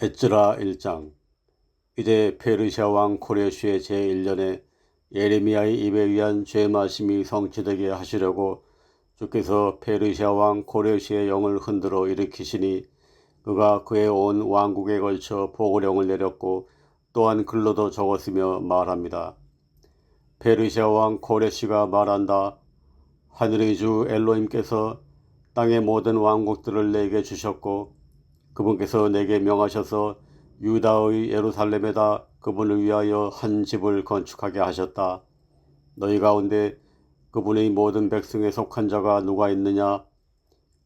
에스라 1장. 이제 페르시아 왕 코레시의 제1년에 예레미야의 입에 의한 죄마심이 성취되게 하시려고 주께서 페르시아 왕 코레시의 영을 흔들어 일으키시니 그가 그의 온 왕국에 걸쳐 보고령을 내렸고 또한 글로도 적었으며 말합니다. 페르시아 왕 코레시가 말한다. 하늘의 주 엘로힘께서 땅의 모든 왕국들을 내게 주셨고 그분께서 내게 명하셔서 유다의 예루살렘에다 그분을 위하여 한 집을 건축하게 하셨다. 너희 가운데 그분의 모든 백성에 속한 자가 누가 있느냐?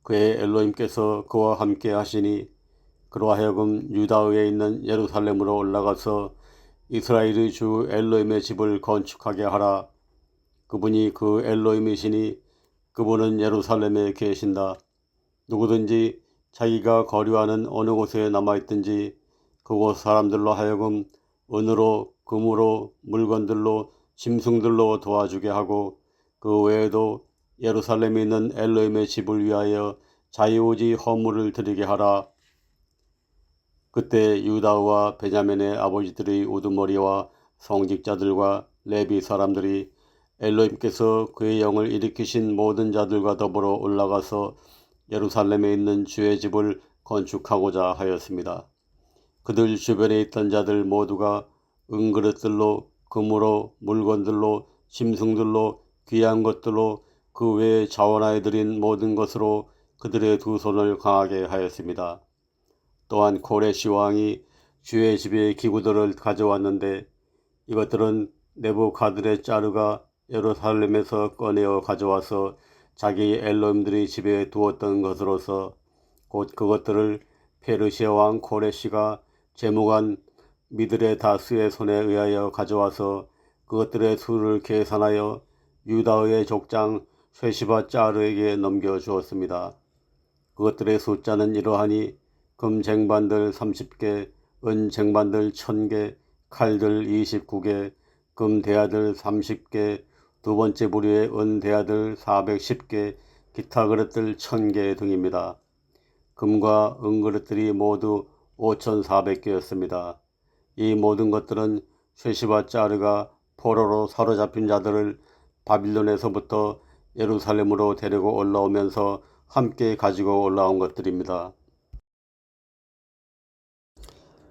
그의 엘로힘께서 그와 함께 하시니 그로 하여금 유다에 있는 예루살렘으로 올라가서 이스라엘의 주 엘로힘의 집을 건축하게 하라. 그분이 그 엘로힘이시니 그분은 예루살렘에 계신다. 누구든지 자기가 거류하는 어느 곳에 남아있든지 그곳 사람들로 하여금 은으로, 금으로, 물건들로, 짐승들로 도와주게 하고 그 외에도 예루살렘에 있는 엘로힘의 집을 위하여 자유오지 허물을 드리게 하라. 그때 유다와 베냐민의 아버지들의 우두머리와 성직자들과 레비 사람들이 엘로힘께서 그의 영을 일으키신 모든 자들과 더불어 올라가서 예루살렘에 있는 주의 집을 건축하고자 하였습니다. 그들 주변에 있던 자들 모두가 은그릇들로, 금으로, 물건들로, 짐승들로, 귀한 것들로 그 외에 자원하여 드린 모든 것으로 그들의 두 손을 강하게 하였습니다. 또한 코레시 왕이 주의 집의 기구들을 가져왔는데 이것들은 네부갓네살가 예루살렘에서 꺼내어 가져와서 자기 엘로힘들의 집에 두었던 것으로서 곧 그것들을 페르시아 왕 코레시가 재무관 미드레다스의 손에 의하여 가져와서 그것들의 수를 계산하여 유다의 족장 쇠시바짜르에게 넘겨주었습니다. 그것들의 숫자는 이러하니 금 쟁반들 30개, 은 쟁반들 1000개, 칼들 29개, 금 대야들 30개, 두 번째 부류의 은 대야들 410개, 기타 그릇들 1000개 등입니다. 금과 은 그릇들이 모두 5400개였습니다. 이 모든 것들은 쇠시바짜르가 포로로 사로잡힌 자들을 바빌론에서부터 예루살렘으로 데리고 올라오면서 함께 가지고 올라온 것들입니다.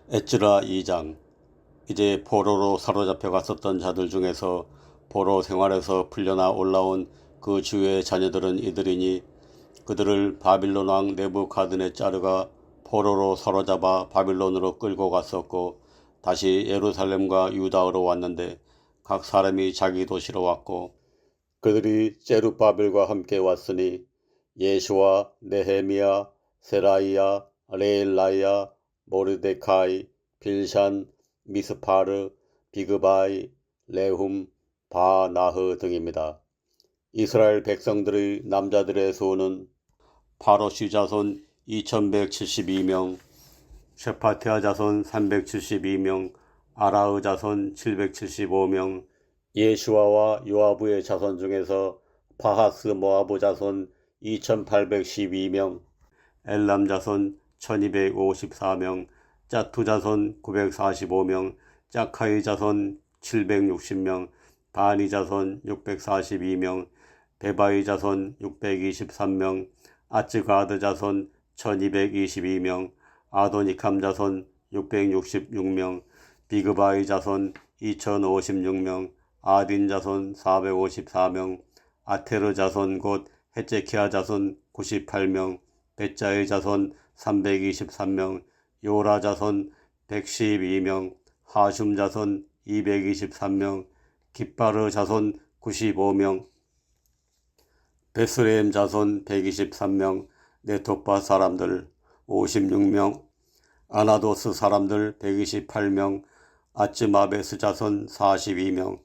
에스라 2장. 이제 포로로 사로잡혀 갔었던 자들 중에서 포로 생활에서 풀려나 올라온 그 주의 자녀들은 이들이니 그들을 바빌론 왕 네부갓네살가 포로로 사로잡아 바빌론으로 끌고 갔었고 다시 예루살렘과 유다로 왔는데 각 사람이 자기 도시로 왔고 그들이 제룹바벨과 함께 왔으니 예수와 네헤미야, 세라이야, 레일라야, 모르데카이, 빌산, 미스파르, 비그바이, 레훔, 바나흐 등입니다. 이스라엘 백성들의 남자들의 수는 파로시 자손 2172명, 셰파티아 자손 372명, 아라의 자손 775명, 예슈아와 요아부의 자손 중에서 바하스 모아부 자손 2812명, 엘람 자손 1254명, 짜투 자손 945명, 짜카이 자손 760명, 바니 자손 642명, 베바이 자손 623명, 아츠가드 자손 1222명, 아도니캄 자손 666명, 비그바이 자손 2056명, 아딘 자손 454명, 아테르 자손 곧 헤제키야 자손 98명, 베짜의 자손 323명, 요라 자손 112명, 하슘 자손 223명, 깃바르 자손 95명, 베스레헴 자손 123명, 네토파 사람들 56명, 아나도스 사람들 128명, 아츠마베스 자손 42명,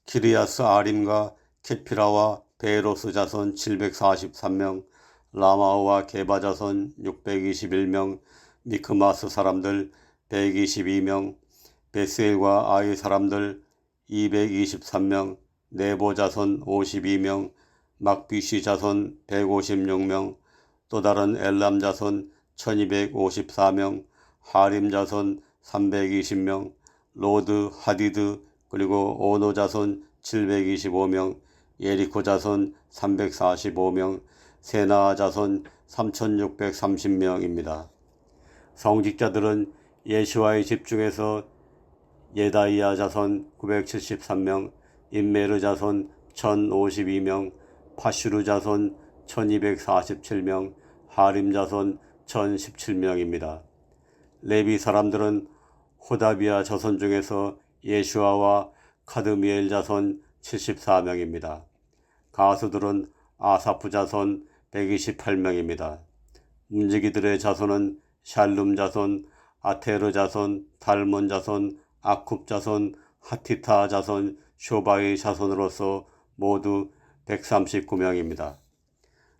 키리아스 아림과 케피라와 베로스 자손 743명, 라마우와 게바 자손 621명, 미크마스 사람들 122명, 베스엘과 아이 사람들 223명, 네보 자손 52명, 막비시 자손 156명, 또 다른 엘람 자손 1254명, 하림 자손 320명, 로드, 하디드, 그리고 오노 자손 725명, 예리코 자손 345명, 세나 자손 3630명입니다. 성직자들은 예슈아의 집 중에서 예다이야 자손 973명, 임메르 자손 1052명, 파슈르 자손 1247명, 하림 자손 1017명입니다. 레비 사람들은 호다비아 자손 중에서 예슈아와 카드미엘 자손 74명입니다. 가수들은 아사프 자손 128명입니다. 문지기들의 자손은 샬룸 자손, 아테르 자손, 달몬 자손, 아쿱 자손, 하티타 자손, 쇼바의 자손으로서 모두 139명입니다.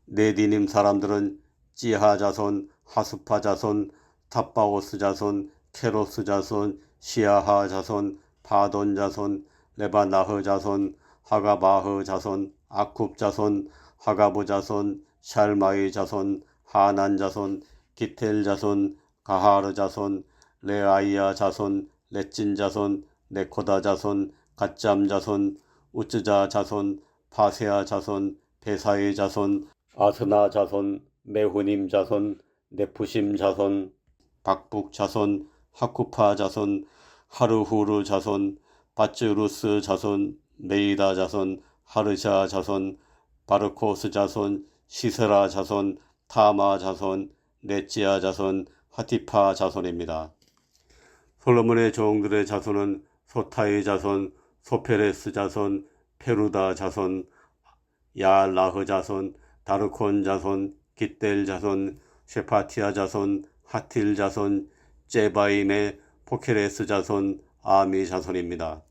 네디님 사람들은 찌하 자손, 하수파 자손, 탑바오스 자손, 케로스 자손, 시아하 자손, 바돈 자손, 레바나흐 자손, 하가바흐 자손, 아쿱 자손, 하가부 자손, 샬마이 자손, 하난 자손, 기텔 자손, 가하르 자손, 레아이야 자손, 레찐 자손, 네코다 자손, 갓잠 자손, 우츠자 자손, 파세아 자손, 베사의 자손, 아스나 자손, 메후님 자손, 네푸심 자손, 박북 자손, 하쿠파 자손, 하르후르 자손, 바츠루스 자손, 메이다 자손, 하르샤 자손, 바르코스 자손, 시세라 자손, 타마 자손, 네찌아 자손, 하티파 자손입니다. 솔로몬의 종들의 자손은 소타의 자손, 소페레스 자손, 페루다 자손, 야라흐 자손, 다르콘 자손, 깃델 자손, 셰파티아 자손, 하틸 자손, 제바임의 포케레스 자손, 아미 자손입니다.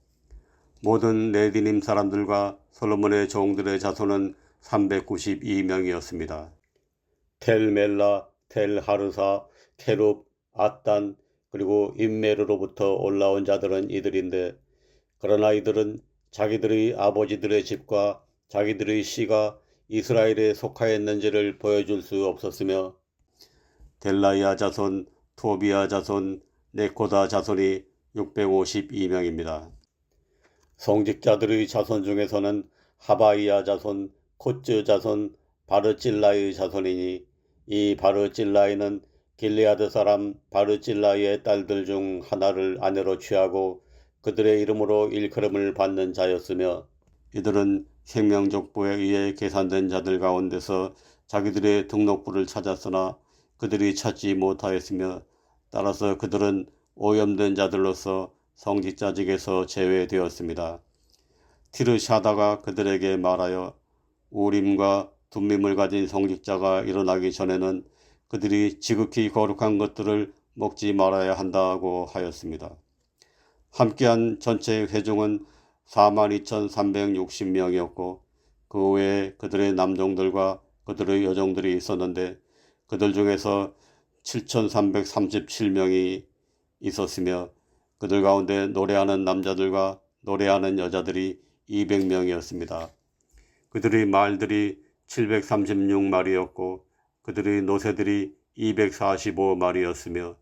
모든 레디님 사람들과 솔로몬의 종들의 자손은 392명이었습니다. 텔멜라, 텔하르사, 케룹, 앗단, 그리고 임메르로부터 올라온 자들은 이들인데, 그러나 이들은 자기들의 아버지들의 집과 자기들의 씨가 이스라엘에 속하였는지를 보여줄 수 없었으며, 델라이아 자손, 토비아 자손, 네코다 자손이 652명입니다. 성직자들의 자손 중에서는 하바이야 자손, 코츠 자손, 바르찔라의 자손이니, 이 바르찔라이는 길리아드 사람 바르찔라이의 딸들 중 하나를 아내로 취하고 그들의 이름으로 일컬음을 받는 자였으며, 이들은 생명족보에 의해 계산된 자들 가운데서 자기들의 등록부를 찾았으나 그들이 찾지 못하였으며, 따라서 그들은 오염된 자들로서 성직자직에서 제외되었습니다. 티르샤다가 그들에게 말하여 우림과 둠밈을 가진 성직자가 일어나기 전에는 그들이 지극히 거룩한 것들을 먹지 말아야 한다고 하였습니다. 함께한 전체 회중은 42,360명이었고 그 외에 그들의 남종들과 그들의 여종들이 있었는데 그들 중에서 7,337명이 있었으며 그들 가운데 노래하는 남자들과 노래하는 여자들이 200명이었습니다. 그들의 말들이 736마리였고 그들의 노새들이 245마리였으며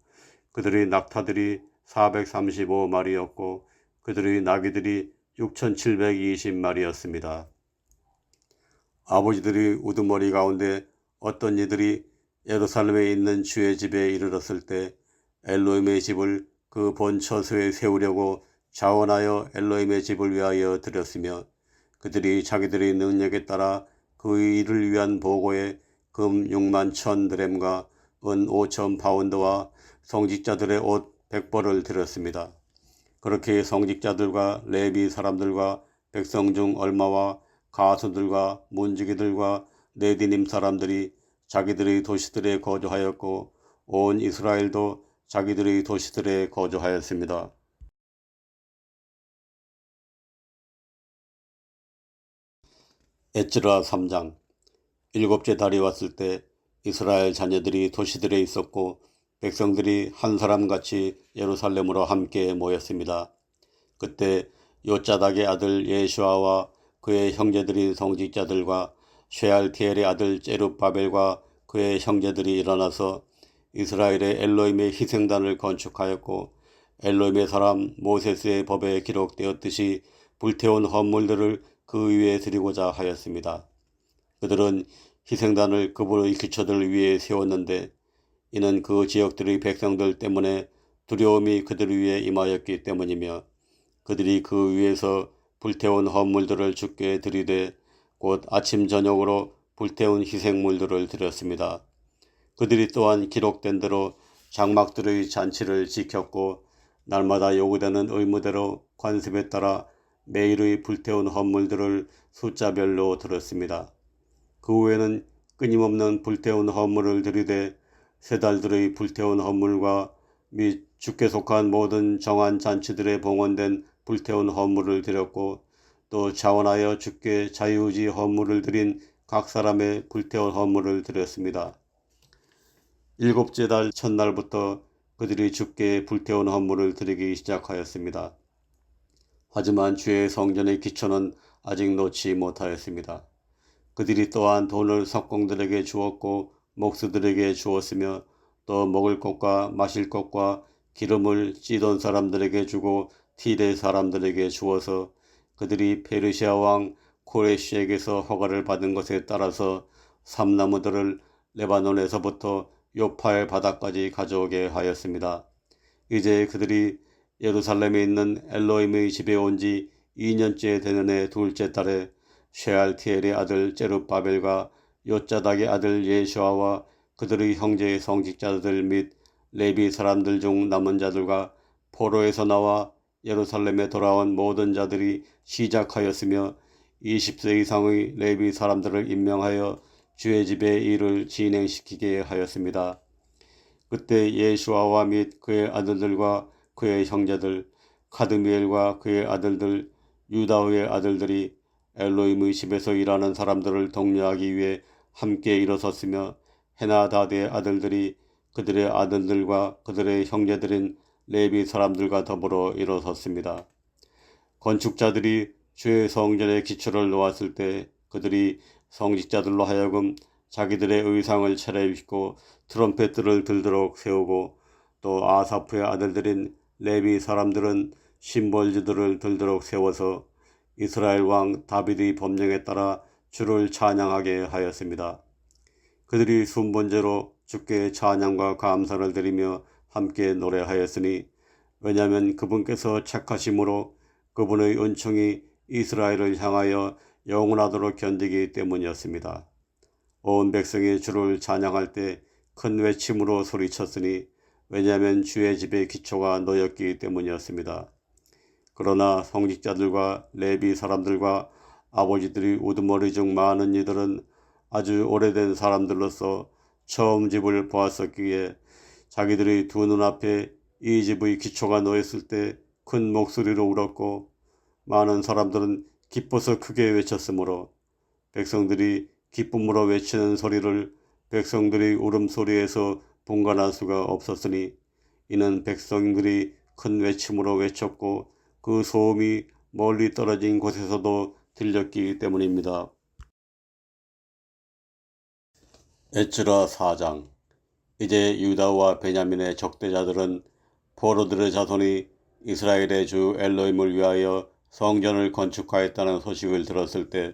그들의 낙타들이 435마리였고 그들의 나귀들이 6,720마리였습니다. 아버지들의 우두머리 가운데 어떤 이들이 예루살렘에 있는 주의 집에 이르렀을 때 엘로힘의 집을 그 본처소에 세우려고 자원하여 엘로힘의 집을 위하여 드렸으며 그들이 자기들의 능력에 따라 그 일을 위한 보고에 금 61,000드램과 은 5,000파운드와 성직자들의 옷 100벌을 드렸습니다. 그렇게 성직자들과 레비 사람들과 백성 중 얼마와 가수들과 문지기들과 네디님 사람들이 자기들의 도시들에 거주하였고 온 이스라엘도 자기들의 도시들에 거주하였습니다. 에스라 3장. 일곱째 달이 왔을 때 이스라엘 자녀들이 도시들에 있었고 백성들이 한 사람같이 예루살렘으로 함께 모였습니다. 그때 요짜닥의 아들 예슈아와 그의 형제들인 성직자들과 쉐알티엘의 아들 제룹바벨과 그의 형제들이 일어나서 이스라엘의 엘로힘의 희생단을 건축하였고 엘로힘의 사람 모세스의 법에 기록되었듯이 불태운 헌물들을 그 위에 드리고자 하였습니다. 그들은 희생단을 그분의 기초들 위에 세웠는데 이는 그 지역들의 백성들 때문에 두려움이 그들 위에 임하였기 때문이며 그들이 그 위에서 불태운 헌물들을 주께 드리되 곧 아침 저녁으로 불태운 희생물들을 드렸습니다. 그들이 또한 기록된 대로 장막들의 잔치를 지켰고 날마다 요구되는 의무대로 관습에 따라 매일의 불태운 헌물들을 숫자별로 드렸습니다. 그 후에는 끊임없는 불태운 헌물을 드리되 세 달들의 불태운 헌물과 및 주께 속한 모든 정한 잔치들에 봉헌된 불태운 헌물을 드렸고 또 자원하여 주께 자유의지 헌물을 드린 각 사람의 불태운 헌물을 드렸습니다. 일곱째 달 첫날부터 그들이 주께 불태운 헌물을 드리기 시작하였습니다. 하지만 주의 성전의 기초는 아직 놓지 못하였습니다. 그들이 또한 돈을 석공들에게 주었고 목수들에게 주었으며 또 먹을 것과 마실 것과 기름을 시돈 사람들에게 주고 티레 사람들에게 주어서 그들이 페르시아 왕 코레시에게서 허가를 받은 것에 따라서 삼나무들을 레바논에서부터 요파의 바다까지 가져오게 하였습니다. 이제 그들이 예루살렘에 있는 엘로힘의 집에 온 지 2년째 되는 해 둘째 달에 쉐알티엘의 아들 제룹바벨과 요짜닥의 아들 예수아와 그들의 형제의 성직자들 및 레비 사람들 중 남은 자들과 포로에서 나와 예루살렘에 돌아온 모든 자들이 시작하였으며 20세 이상의 레비 사람들을 임명하여 주의 집의 일을 진행시키게 하였습니다. 그때 예수아와 및 그의 아들들과 그의 형제들, 카드미엘과 그의 아들들, 유다의 아들들이 엘로힘의 집에서 일하는 사람들을 독려하기 위해 함께 일어섰으며 헤나다드의 아들들이 그들의 아들들과 그들의 형제들인 레비 사람들과 더불어 일어섰습니다. 건축자들이 주의 성전의 기초를 놓았을 때 그들이 성직자들로 하여금 자기들의 의상을 차려입고 트럼펫들을 들도록 세우고 또 아사프의 아들들인 레비 사람들은 심벌주들을 들도록 세워서 이스라엘 왕 다윗의 법령에 따라 주를 찬양하게 하였습니다. 그들이 순번제로 주께 찬양과 감사를 드리며 함께 노래하였으니 왜냐하면 그분께서 착하심으로 그분의 은총이 이스라엘을 향하여 영원하도록 견디기 때문이었습니다. 온 백성이 주를 찬양할 때 큰 외침으로 소리쳤으니 왜냐하면 주의 집의 기초가 놓였기 때문이었습니다. 그러나 성직자들과 레비 사람들과 아버지들이 우두머리 중 많은 이들은 아주 오래된 사람들로서 처음 집을 보았었기에 자기들의 두 눈앞에 이 집의 기초가 놓였을 때 큰 목소리로 울었고 많은 사람들은 기뻐서 크게 외쳤으므로 백성들이 기쁨으로 외치는 소리를 백성들의 울음소리에서 분간할 수가 없었으니 이는 백성들이 큰 외침으로 외쳤고 그 소음이 멀리 떨어진 곳에서도 들렸기 때문입니다. 에스라 4장. 이제 유다와 베냐민의 적대자들은 포로들의 자손이 이스라엘의 주 엘로힘을 위하여 성전을 건축하였다는 소식을 들었을 때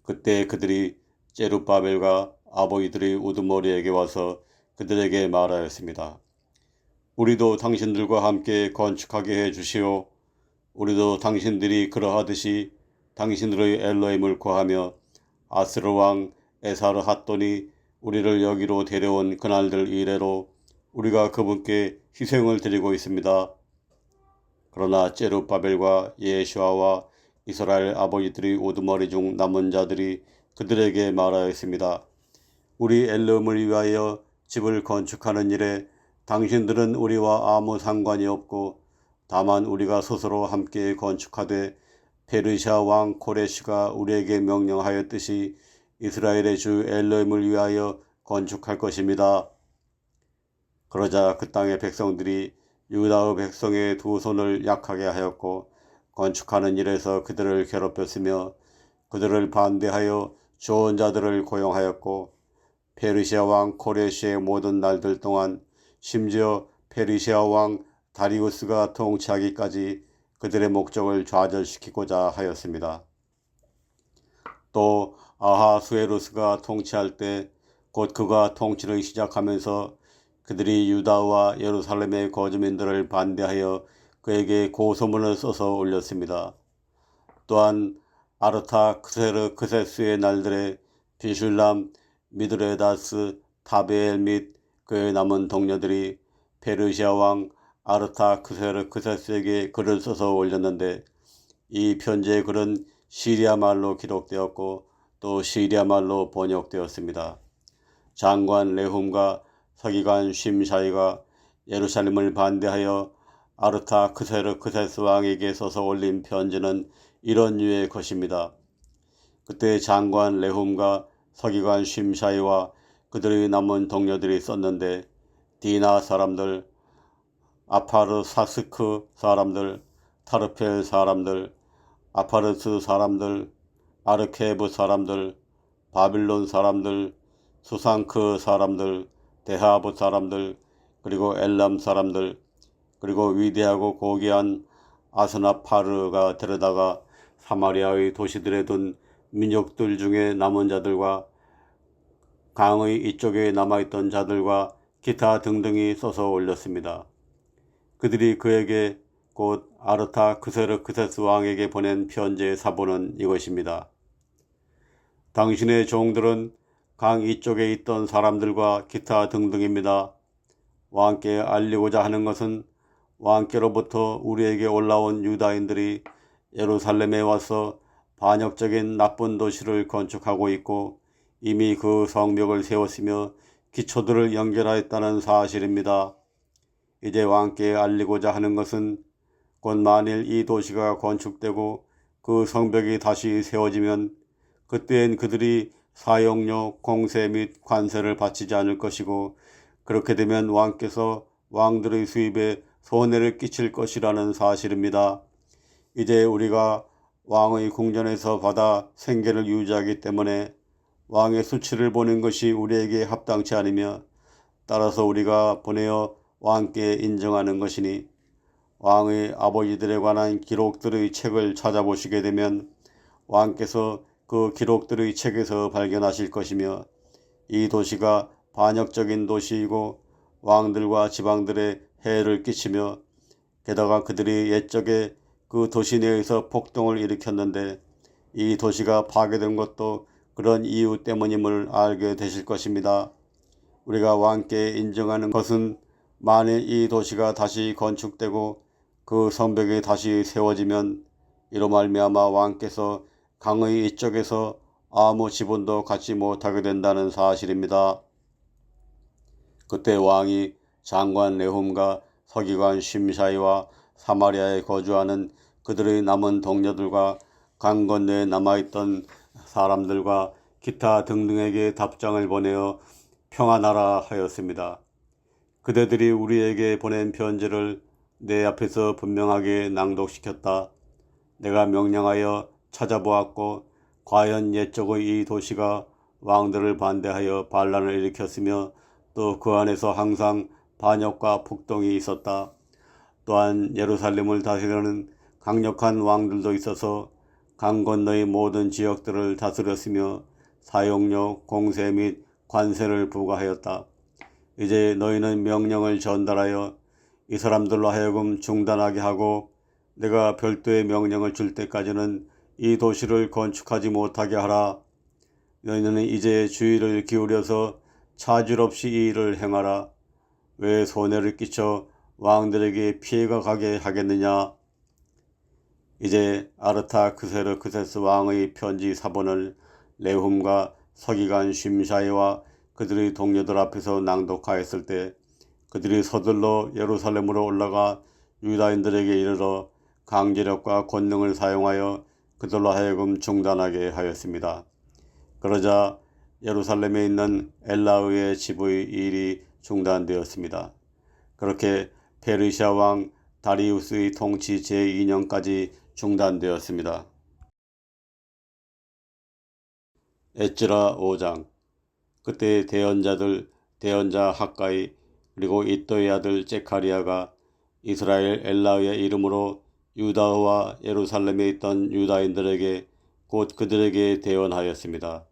그때 그들이 제룹바벨과 아버지들의 우두머리에게 와서 그들에게 말하였습니다. 우리도 당신들과 함께 건축하게 해주시오. 우리도 당신들이 그러하듯이 당신들의 엘로힘을 구하며 아스르 왕 에사르 핫돈이 우리를 여기로 데려온 그날들 이래로 우리가 그분께 희생을 드리고 있습니다. 그러나 제룹바벨과 예수아와 이스라엘 아버지들의 우두머리 중 남은 자들이 그들에게 말하였습니다. 우리 엘로힘을 위하여 집을 건축하는 일에 당신들은 우리와 아무 상관이 없고 다만 우리가 스스로 함께 건축하되 페르시아 왕 코레시가 우리에게 명령하였듯이 이스라엘의 주 엘로힘을 위하여 건축할 것입니다. 그러자 그 땅의 백성들이 유다의 백성의 두 손을 약하게 하였고 건축하는 일에서 그들을 괴롭혔으며 그들을 반대하여 좋은 자들을 고용하였고 페르시아 왕 코레시의 모든 날들 동안 심지어 페르시아 왕 다리우스가 통치하기까지 그들의 목적을 좌절시키고자 하였습니다. 또 아하수에루스가 통치할 때 곧 그가 통치를 시작하면서 그들이 유다와 예루살렘의 거주민들을 반대하여 그에게 고소문을 써서 올렸습니다. 또한 아르타크세르크세스의 날들에 비슐람, 미드레다스, 타베엘 및 그의 남은 동료들이 페르시아 왕 아르타크세르크세스에게 글을 써서 올렸는데 이 편지의 글은 시리아 말로 기록되었고 또 시리아 말로 번역되었습니다. 장관 레훔과 서기관 쉼샤이가 예루살렘을 반대하여 아르타크세르크세스 왕에게 써서 올린 편지는 이런 류의 것입니다. 그때 장관 레훔과 서기관 쉼샤이와 그들의 남은 동료들이 썼는데 디나 사람들, 아파르사스크 사람들, 타르펠 사람들, 아파르스 사람들, 아르케브 사람들, 바빌론 사람들, 수상크 사람들, 데하브 사람들, 그리고 엘람 사람들, 그리고 위대하고 고귀한 아스나파르가 데려다가 사마리아의 도시들에 둔 민족들 중에 남은 자들과 강의 이쪽에 남아있던 자들과 기타 등등이 써서 올렸습니다. 그들이 그에게 곧 아르타크세르크세스 왕에게 보낸 편지의 사본은 이것입니다. 당신의 종들은 강 이쪽에 있던 사람들과 기타 등등입니다. 왕께 알리고자 하는 것은 왕께로부터 우리에게 올라온 유다인들이 예루살렘에 와서 반역적인 나쁜 도시를 건축하고 있고 이미 그 성벽을 세웠으며 기초들을 연결하였다는 사실입니다. 이제 왕께 알리고자 하는 것은 곧 만일 이 도시가 건축되고 그 성벽이 다시 세워지면 그때엔 그들이 사용료, 공세 및 관세를 바치지 않을 것이고 그렇게 되면 왕께서 왕들의 수입에 손해를 끼칠 것이라는 사실입니다. 이제 우리가 왕의 궁전에서 받아 생계를 유지하기 때문에 왕의 수치를 보는 것이 우리에게 합당치 않으며 따라서 우리가 보내어 왕께 인정하는 것이니 왕의 아버지들에 관한 기록들의 책을 찾아보시게 되면 왕께서 그 기록들의 책에서 발견하실 것이며 이 도시가 반역적인 도시이고 왕들과 지방들의 해를 끼치며 게다가 그들이 옛적에 그 도시 내에서 폭동을 일으켰는데 이 도시가 파괴된 것도 그런 이유 때문임을 알게 되실 것입니다. 우리가 왕께 인정하는 것은 만일 이 도시가 다시 건축되고 그 성벽이 다시 세워지면 이로 말미암아 왕께서 강의 이쪽에서 아무 지분도 갖지 못하게 된다는 사실입니다. 그때 왕이 장관 레훔과 서기관 쉼샤이와 사마리아에 거주하는 그들의 남은 동료들과 강 건너에 남아있던 사람들과 기타 등등에게 답장을 보내어 평안하라 하였습니다. 그대들이 우리에게 보낸 편지를 내 앞에서 분명하게 낭독시켰다. 내가 명령하여 찾아보았고 과연 옛적의 이 도시가 왕들을 반대하여 반란을 일으켰으며 또 그 안에서 항상 반역과 폭동이 있었다. 또한 예루살렘을 다스리는 강력한 왕들도 있어서 강 건너의 모든 지역들을 다스렸으며 사용료, 공세 및 관세를 부과하였다. 이제 너희는 명령을 전달하여 이 사람들로 하여금 중단하게 하고 내가 별도의 명령을 줄 때까지는 이 도시를 건축하지 못하게 하라. 너희는 이제 주의를 기울여서 차질 없이 이 일을 행하라. 왜 손해를 끼쳐 왕들에게 피해가 가게 하겠느냐. 이제 아르타크세르크세스 왕의 편지 사본을 레훔과 서기관 쉼샤이와 그들의 동료들 앞에서 낭독하였을 때 그들이 서둘러 예루살렘으로 올라가 유다인들에게 이르러 강제력과 권능을 사용하여 그들로 하여금 중단하게 하였습니다. 그러자 예루살렘에 있는 엘라의의 집의 일이 중단되었습니다. 그렇게 페르시아 왕 다리우스의 통치 제2년까지 중단되었습니다. 에스라 5장. 그때 대언자 학가이 그리고 이또의 아들 제카리아가 이스라엘 엘라의 이름으로 유다와 예루살렘에 있던 유다인들에게 곧 그들에게 대언하였습니다.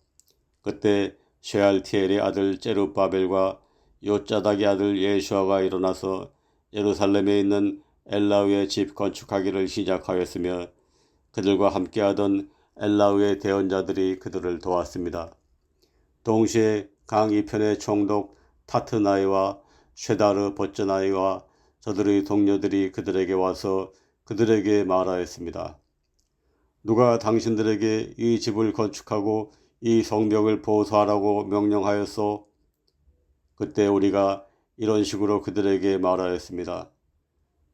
그때 쉐알티엘의 아들 제룹바벨과 요짜닥의 아들 예수아가 일어나서 예루살렘에 있는 엘라의 집 건축하기를 시작하였으며 그들과 함께하던 엘라의 대언자들이 그들을 도왔습니다. 동시에 강 이편의 총독 타트나이와 쉐다르 버쩌나이와 저들의 동료들이 그들에게 와서 그들에게 말하였습니다. 누가 당신들에게 이 집을 건축하고 이 성벽을 보수하라고 명령하였소? 그때 우리가 이런 식으로 그들에게 말하였습니다.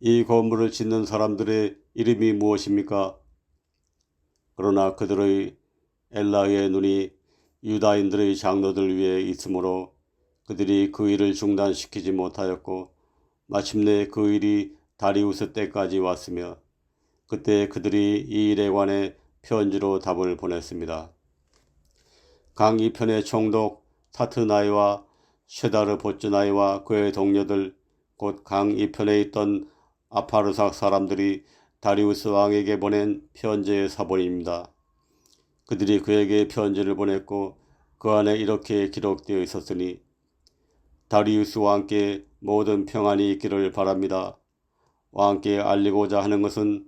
이 건물을 짓는 사람들의 이름이 무엇입니까? 그러나 그들의 엘라의 눈이 유다인들의 장로들 위에 있으므로 그들이 그 일을 중단시키지 못하였고 마침내 그 일이 다리우스 때까지 왔으며 그때 그들이 이 일에 관해 편지로 답을 보냈습니다. 강 이편의 총독 타트나이와 쉐다르 보츠나이와 그의 동료들 곧 강 이편에 있던 아파르삭 사람들이 다리우스 왕에게 보낸 편지의 사본입니다. 그들이 그에게 편지를 보냈고 그 안에 이렇게 기록되어 있었으니 다리우스 왕께 모든 평안이 있기를 바랍니다. 왕께 알리고자 하는 것은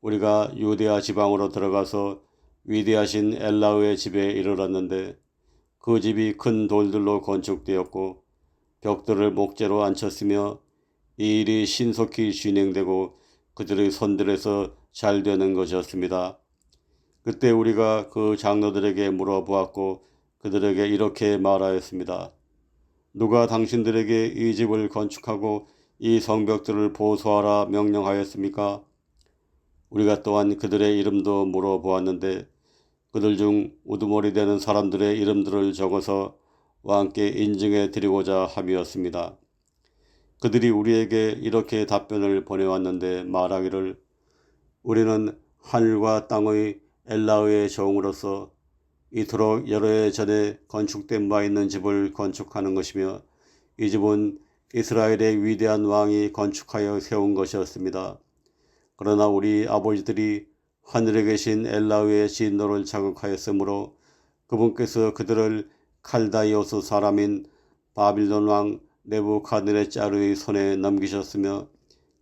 우리가 유대아 지방으로 들어가서 위대하신 엘라의 집에 이르렀는데 그 집이 큰 돌들로 건축되었고 벽돌을 목재로 앉혔으며 이 일이 신속히 진행되고 그들의 손들에서 잘 되는 것이었습니다. 그때 우리가 그 장로들에게 물어보았고 그들에게 이렇게 말하였습니다. 누가 당신들에게 이 집을 건축하고 이 성벽들을 보수하라 명령하였습니까? 우리가 또한 그들의 이름도 물어보았는데 그들 중 우두머리 되는 사람들의 이름들을 적어서 왕께 인증해 드리고자 함이었습니다. 그들이 우리에게 이렇게 답변을 보내왔는데 말하기를 우리는 하늘과 땅의 엘라의 종으로서 이토록 여러 해 전에 건축된 바 있는 집을 건축하는 것이며 이 집은 이스라엘의 위대한 왕이 건축하여 세운 것이었습니다. 그러나 우리 아버지들이 하늘에 계신 엘라의 진노를 자극하였으므로 그분께서 그들을 칼다이오스 사람인 바빌론 왕 네부카드네자르의 손에 넘기셨으며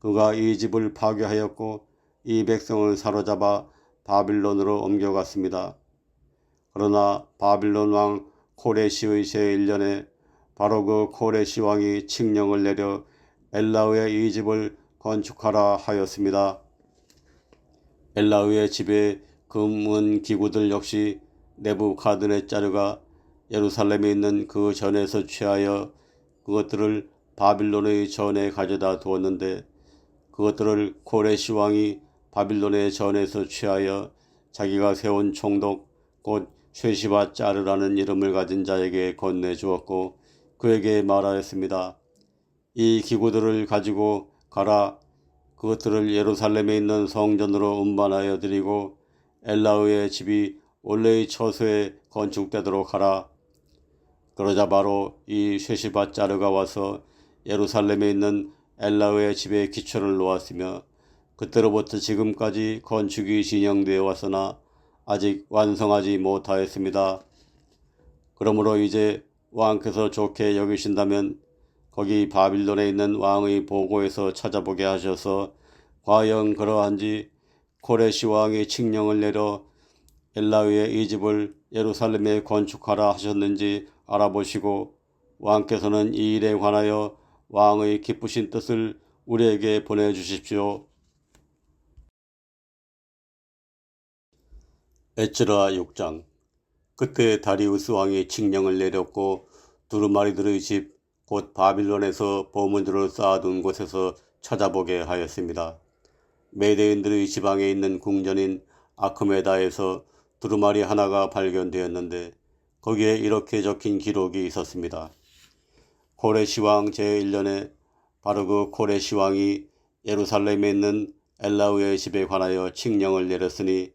그가 이 집을 파괴하였고 이 백성을 사로잡아 바빌론으로 옮겨갔습니다. 그러나 바빌론 왕 코레시의 제1년에 바로 그 코레시 왕이 칙령을 내려 엘라의 이 집을 건축하라 하였습니다. 엘라의 집의 금은 기구들 역시 네부카드네자르가 예루살렘에 있는 그 전에서 취하여 그것들을 바빌론의 전에 가져다 두었는데 그것들을 코레시 왕이 바빌론의 전에서 취하여 자기가 세운 총독 곧 쉐시바짜르라는 이름을 가진 자에게 건네주었고 그에게 말하였습니다. 이 기구들을 가지고 가라. 그것들을 예루살렘에 있는 성전으로 운반하여 드리고 엘라의 집이 원래의 처소에 건축되도록 하라. 그러자 바로 이 쉐시바짜르가 와서 예루살렘에 있는 엘라의 집에 기초를 놓았으며 그때로부터 지금까지 건축이 진행되어 왔으나 아직 완성하지 못하였습니다. 그러므로 이제 왕께서 좋게 여기신다면 거기 바빌론에 있는 왕의 보고에서 찾아보게 하셔서 과연 그러한지 코레시 왕이 칙령을 내려 엘라의 이 집을 예루살렘에 건축하라 하셨는지 알아보시고 왕께서는 이 일에 관하여 왕의 기쁘신 뜻을 우리에게 보내주십시오. 에스라 6장. 그때 다리우스 왕이 칙령을 내렸고 두루마리들의 집 곧 바빌론에서 보물들을 쌓아둔 곳에서 찾아보게 하였습니다. 메대인들의 지방에 있는 궁전인 아크메다에서 두루마리 하나가 발견되었는데 거기에 이렇게 적힌 기록이 있었습니다. 코레시 왕 제1년에 바로 그 코레시 왕이 예루살렘에 있는 엘라의 집에 관하여 칙령을 내렸으니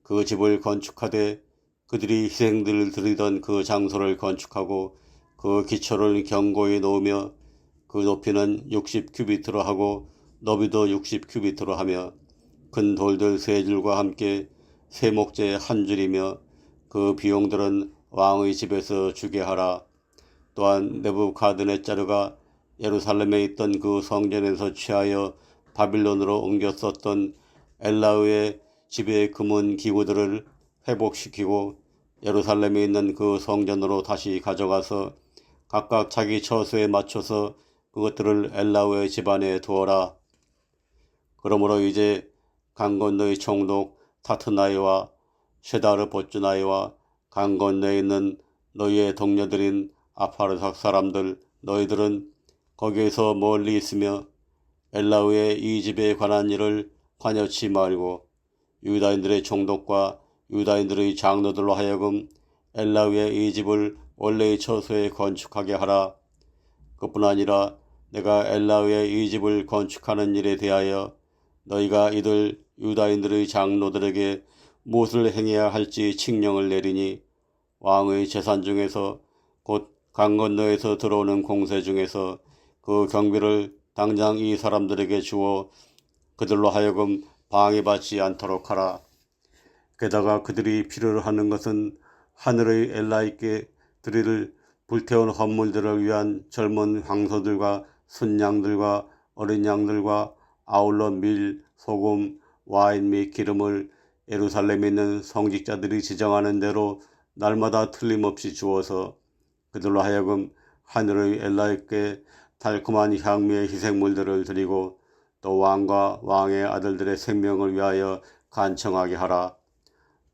그 집을 건축하되 그들이 희생들을 드리던 그 장소를 건축하고 그 기초를 견고히 놓으며 그 높이는 60규비트로 하고 너비도 60규비트로 하며 큰 돌들 세 줄과 함께 세목재 한 줄이며 그 비용들은 왕의 집에서 주게 하라. 또한 느부갓네자르가 예루살렘에 있던 그 성전에서 취하여 바빌론으로 옮겼었던 엘라의 집의 금은 기구들을 회복시키고 예루살렘에 있는 그 성전으로 다시 가져가서 각각 자기 처소에 맞춰서 그것들을 엘라의 집안에 두어라. 그러므로 이제 강 건너의 총독 타트나이와 셰다르 보츠나이와 강 건너에 있는 너희의 동료들인 아파르삭 사람들, 너희들은 거기에서 멀리 있으며 엘라의 이 집에 관한 일을 관여치 말고 유다인들의 총독과 유다인들의 장로들로 하여금 엘라의 이 집을 원래의 처소에 건축하게 하라. 그뿐 아니라 내가 엘라의 이 집을 건축하는 일에 대하여 너희가 이들 유다인들의 장로들에게 무엇을 행해야 할지 칙령을 내리니 왕의 재산 중에서 곧 강 건너에서 들어오는 공세 중에서 그 경비를 당장 이 사람들에게 주어 그들로 하여금 방해받지 않도록 하라. 게다가 그들이 필요로 하는 것은 하늘의 엘라이께 드릴 불태운 헌물들을 위한 젊은 황소들과 순양들과 어린 양들과 아울러 밀, 소금, 와인 및 기름을 예루살렘에 있는 성직자들이 지정하는 대로 날마다 틀림없이 주어서 그들로 하여금 하늘의 엘라에게 달콤한 향미의 희생물들을 드리고 또 왕과 왕의 아들들의 생명을 위하여 간청하게 하라.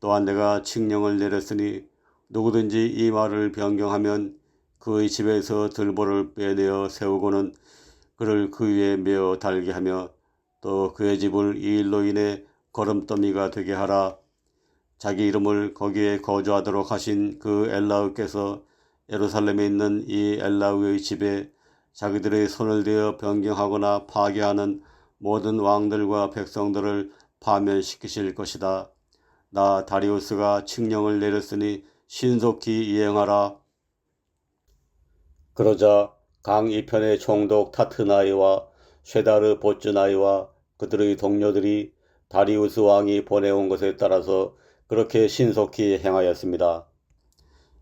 또한 내가 칙령을 내렸으니 누구든지 이 말을 변경하면 그의 집에서 들보를 빼내어 세우고는 그를 그 위에 메어 달게 하며 또 그의 집을 이 일로 인해 거름더미가 되게 하라. 자기 이름을 거기에 거주하도록 하신 그 엘라우께서 예루살렘에 있는 이 엘라우의 집에 자기들의 손을 대어 변경하거나 파괴하는 모든 왕들과 백성들을 파면시키실 것이다. 나 다리우스가 칙령을 내렸으니 신속히 이행하라. 그러자 강 이편의 총독 타트나이와 쉐다르 보츠나이와 그들의 동료들이 다리우스 왕이 보내온 것에 따라서 그렇게 신속히 행하였습니다.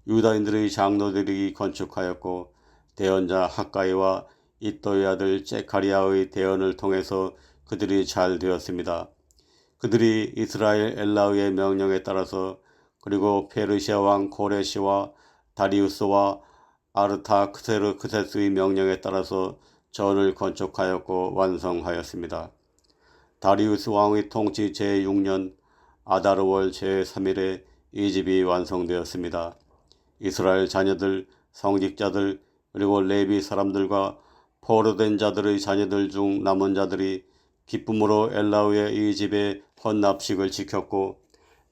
유다인들의 장로들이 건축하였고 대언자 학가이와 이또의 아들 제카리아의 대언을 통해서 그들이 잘 되었습니다. 그들이 이스라엘 엘라의 명령에 따라서 그리고 페르시아 왕 고레시와 다리우스와 아르타크세르크세스의 명령에 따라서 전을 건축하였고 완성하였습니다. 다리우스 왕의 통치 제6년 아다르월 제3일에 이 집이 완성되었습니다. 이스라엘 자녀들, 성직자들, 그리고 레비 사람들과 포로된 자들의 자녀들 중 남은 자들이 기쁨으로 엘라의 이 집의 헌납식을 지켰고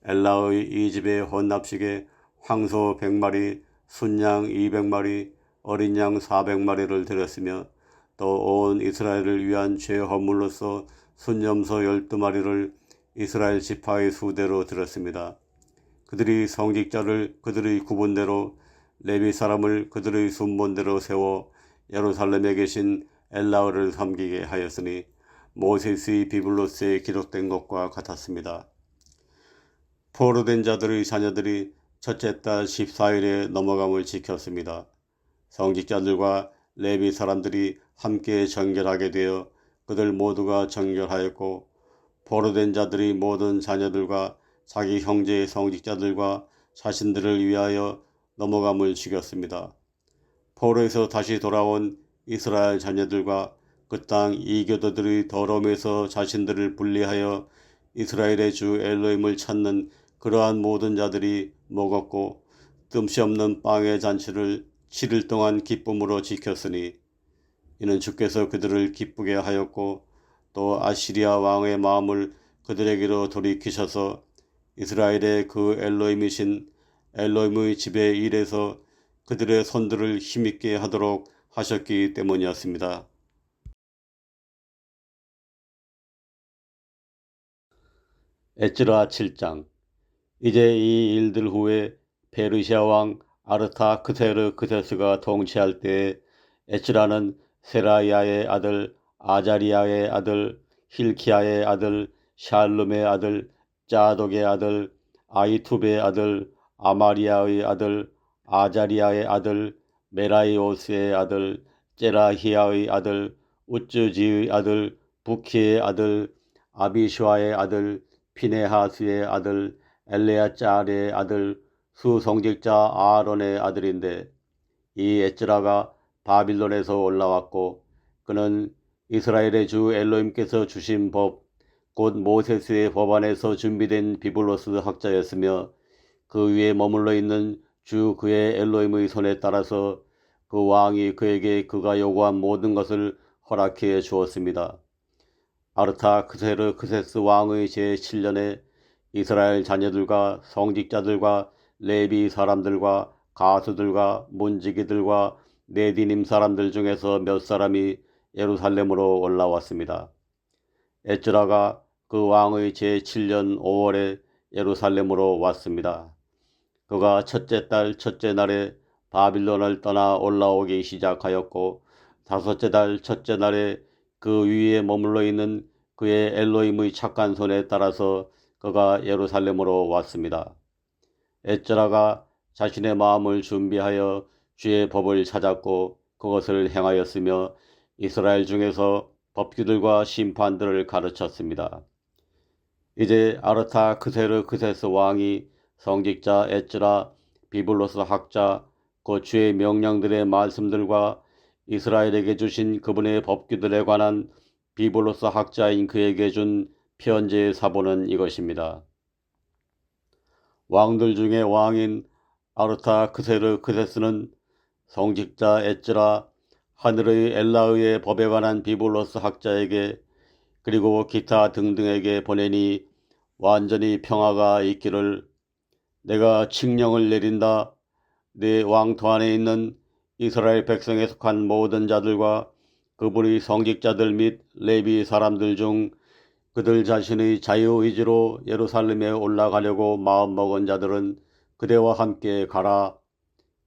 엘라의 이 집의 헌납식에 황소 100마리, 순양 200마리, 어린 양 400마리를 드렸으며 또 온 이스라엘을 위한 죄 헌물로서 순염소 12마리를 이스라엘 지파의 수대로 드렸습니다. 그들이 성직자를 그들의 구분대로 레위 사람을 그들의 순번대로 세워 예루살렘에 계신 엘라를 섬기게 하였으니 모세스의 비블로스에 기록된 것과 같았습니다. 포로된 자들의 자녀들이 첫째 달 14일에 넘어감을 지켰습니다. 성직자들과 레위 사람들이 함께 정결하게 되어 그들 모두가 정결하였고 포로된 자들이 모든 자녀들과 자기 형제의 성직자들과 자신들을 위하여 넘어감을 지켰습니다. 포로에서 다시 돌아온 이스라엘 자녀들과 그 땅 이교도들의 더러움에서 자신들을 분리하여 이스라엘의 주 엘로힘을 찾는 그러한 모든 자들이 먹었고 뜸시 없는 빵의 잔치를 7일 동안 기쁨으로 지켰으니 이는 주께서 그들을 기쁘게 하였고 또 아시리아 왕의 마음을 그들에게로 돌이키셔서 이스라엘의 그 엘로힘이신 엘로힘의 집의 일에서 그들의 손들을 힘있게 하도록 하셨기 때문이었습니다. 에스라 7장. 이제 이 일들 후에 페르시아 왕 아르타크세르크세스가 통치할 때에 에스라는 세라야의 아들, 아자리야의 아들, 힐키야의 아들, 샬룸의 아들, 짜독의 아들, 아이투베의 아들, 아마리아의 아들, 아자리야의 아들, 메라이오스의 아들, 제라히야의 아들, 우츠지의 아들, 부키의 아들, 아비슈아의 아들, 피네하스의 아들, 엘레야짤의 아들, 수송직자 아론의 아들인데, 이 에스라가 바빌론에서 올라왔고, 그는 이스라엘의 주 엘로힘께서 주신 법, 곧 모세스의 법안에서 준비된 비블로스 학자였으며, 그 위에 머물러 있는 주 그의 엘로힘의 손에 따라서 그 왕이 그에게 그가 요구한 모든 것을 허락해 주었습니다. 아르타크세르크세스 왕의 제7년에 이스라엘 자녀들과 성직자들과 레비 사람들과 가수들과 문지기들과 네디님 사람들 중에서 몇 사람이 예루살렘으로 올라왔습니다. 에스라가 그 왕의 제7년 5월에 예루살렘으로 왔습니다. 그가 첫째 달 첫째 날에 바빌론을 떠나 올라오기 시작하였고, 다섯째 달 첫째 날에 그 위에 머물러 있는 그의 엘로힘의 착한 손에 따라서 그가 예루살렘으로 왔습니다. 에스라가 자신의 마음을 준비하여 주의 법을 찾았고 그것을 행하였으며 이스라엘 중에서 법규들과 심판들을 가르쳤습니다. 이제 아르타크세르크세스 왕이 성직자 에스라, 비블로스 학자, 그 주의 명령들의 말씀들과 이스라엘에게 주신 그분의 법규들에 관한 비블로스 학자인 그에게 준 편지의 사본은 이것입니다. 왕들 중에 왕인 아르타크세르크세스는 성직자 에스라, 하늘의 엘라의 법에 관한 비블로스 학자에게 그리고 기타 등등에게 보내니 완전히 평화가 있기를, 내가 칙령을 내린다. 내 왕토 안에 있는 이스라엘 백성에 속한 모든 자들과 그분의 성직자들 및 레비 사람들 중 그들 자신의 자유의지로 예루살렘에 올라가려고 마음먹은 자들은 그대와 함께 가라.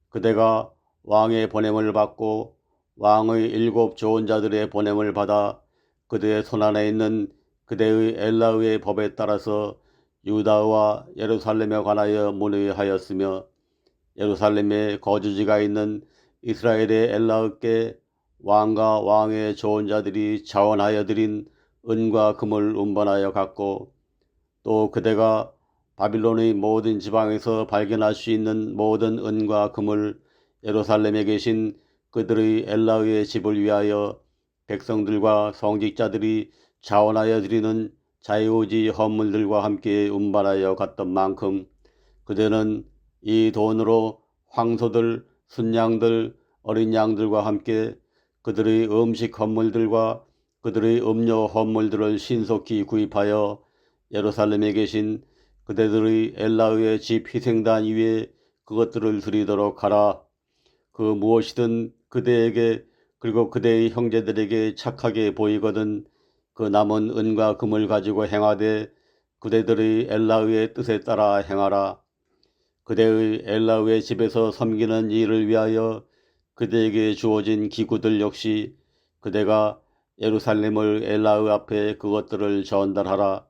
그대가 왕의 보냄을 받고 왕의 7 좋은 자들의 보냄을 받아 그대의 손안에 있는 그대의 엘라의 법에 따라서 유다와 예루살렘에 관하여 문의하였으며, 예루살렘에 거주지가 있는 이스라엘의 엘라께 왕과 왕의 좋은 자들이 자원하여 드린 은과 금을 운반하여 갔고, 또 그대가 바빌론의 모든 지방에서 발견할 수 있는 모든 은과 금을 예루살렘에 계신 그들의 엘라의 집을 위하여 백성들과 성직자들이 자원하여 드리는 자유의지 헌물들과 함께 운반하여 갔던 만큼 그대는 이 돈으로 황소들, 순양들, 어린 양들과 함께 그들의 음식 헌물들과 그들의 음료 헌물들을 신속히 구입하여 예루살렘에 계신 그대들의 엘라의 집 희생단 위에 그것들을 드리도록 하라. 그 무엇이든 그대에게 그리고 그대의 형제들에게 착하게 보이거든 그 남은 은과 금을 가지고 행하되 그대들의 엘라의 뜻에 따라 행하라. 그대의 엘라의 집에서 섬기는 일을 위하여 그대에게 주어진 기구들 역시 그대가 예루살렘을 엘라의 앞에 그것들을 전달하라.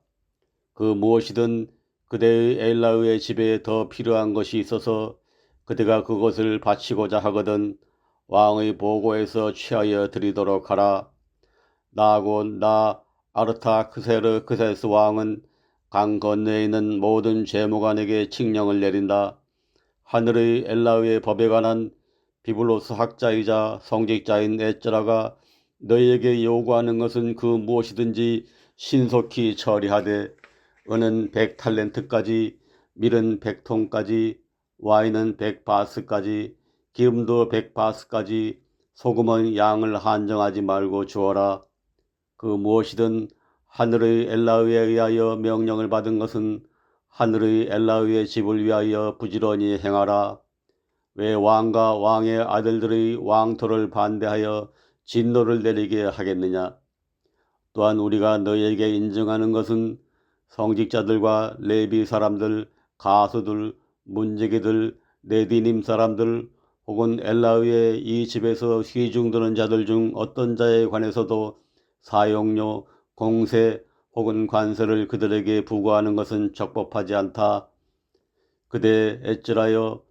그 무엇이든 그대의 엘라의 집에 더 필요한 것이 있어서 그대가 그것을 바치고자 하거든 왕의 보고에서 취하여 드리도록 하라. 나곧 나 아르타크세르크세스 왕은 강 건너에 있는 모든 재무관에게 칙령을 내린다. 하늘의 엘라의 법에 관한 비블로스 학자이자 성직자인 에스라가 너희에게 요구하는 것은 그 무엇이든지 신속히 처리하되 은은 100탈렌트까지, 밀은 100통까지, 와인은 100바스까지, 기름도 100바스까지, 소금은 양을 한정하지 말고 주어라. 그 무엇이든 하늘의 엘라에 의하여 명령을 받은 것은 하늘의 엘라의 집을 위하여 부지런히 행하라. 왜 왕과 왕의 아들들의 왕토를 반대하여 진노를 내리게 하겠느냐. 또한 우리가 너희에게 인정하는 것은 성직자들과 레비 사람들, 가수들, 문지기들, 네디님 사람들 혹은 엘라의 이 집에서 시중드는 자들 중 어떤 자에 관해서도 사용료, 공세 혹은 관세를 그들에게 부과하는 것은 적법하지 않다. 그대 에즈라여,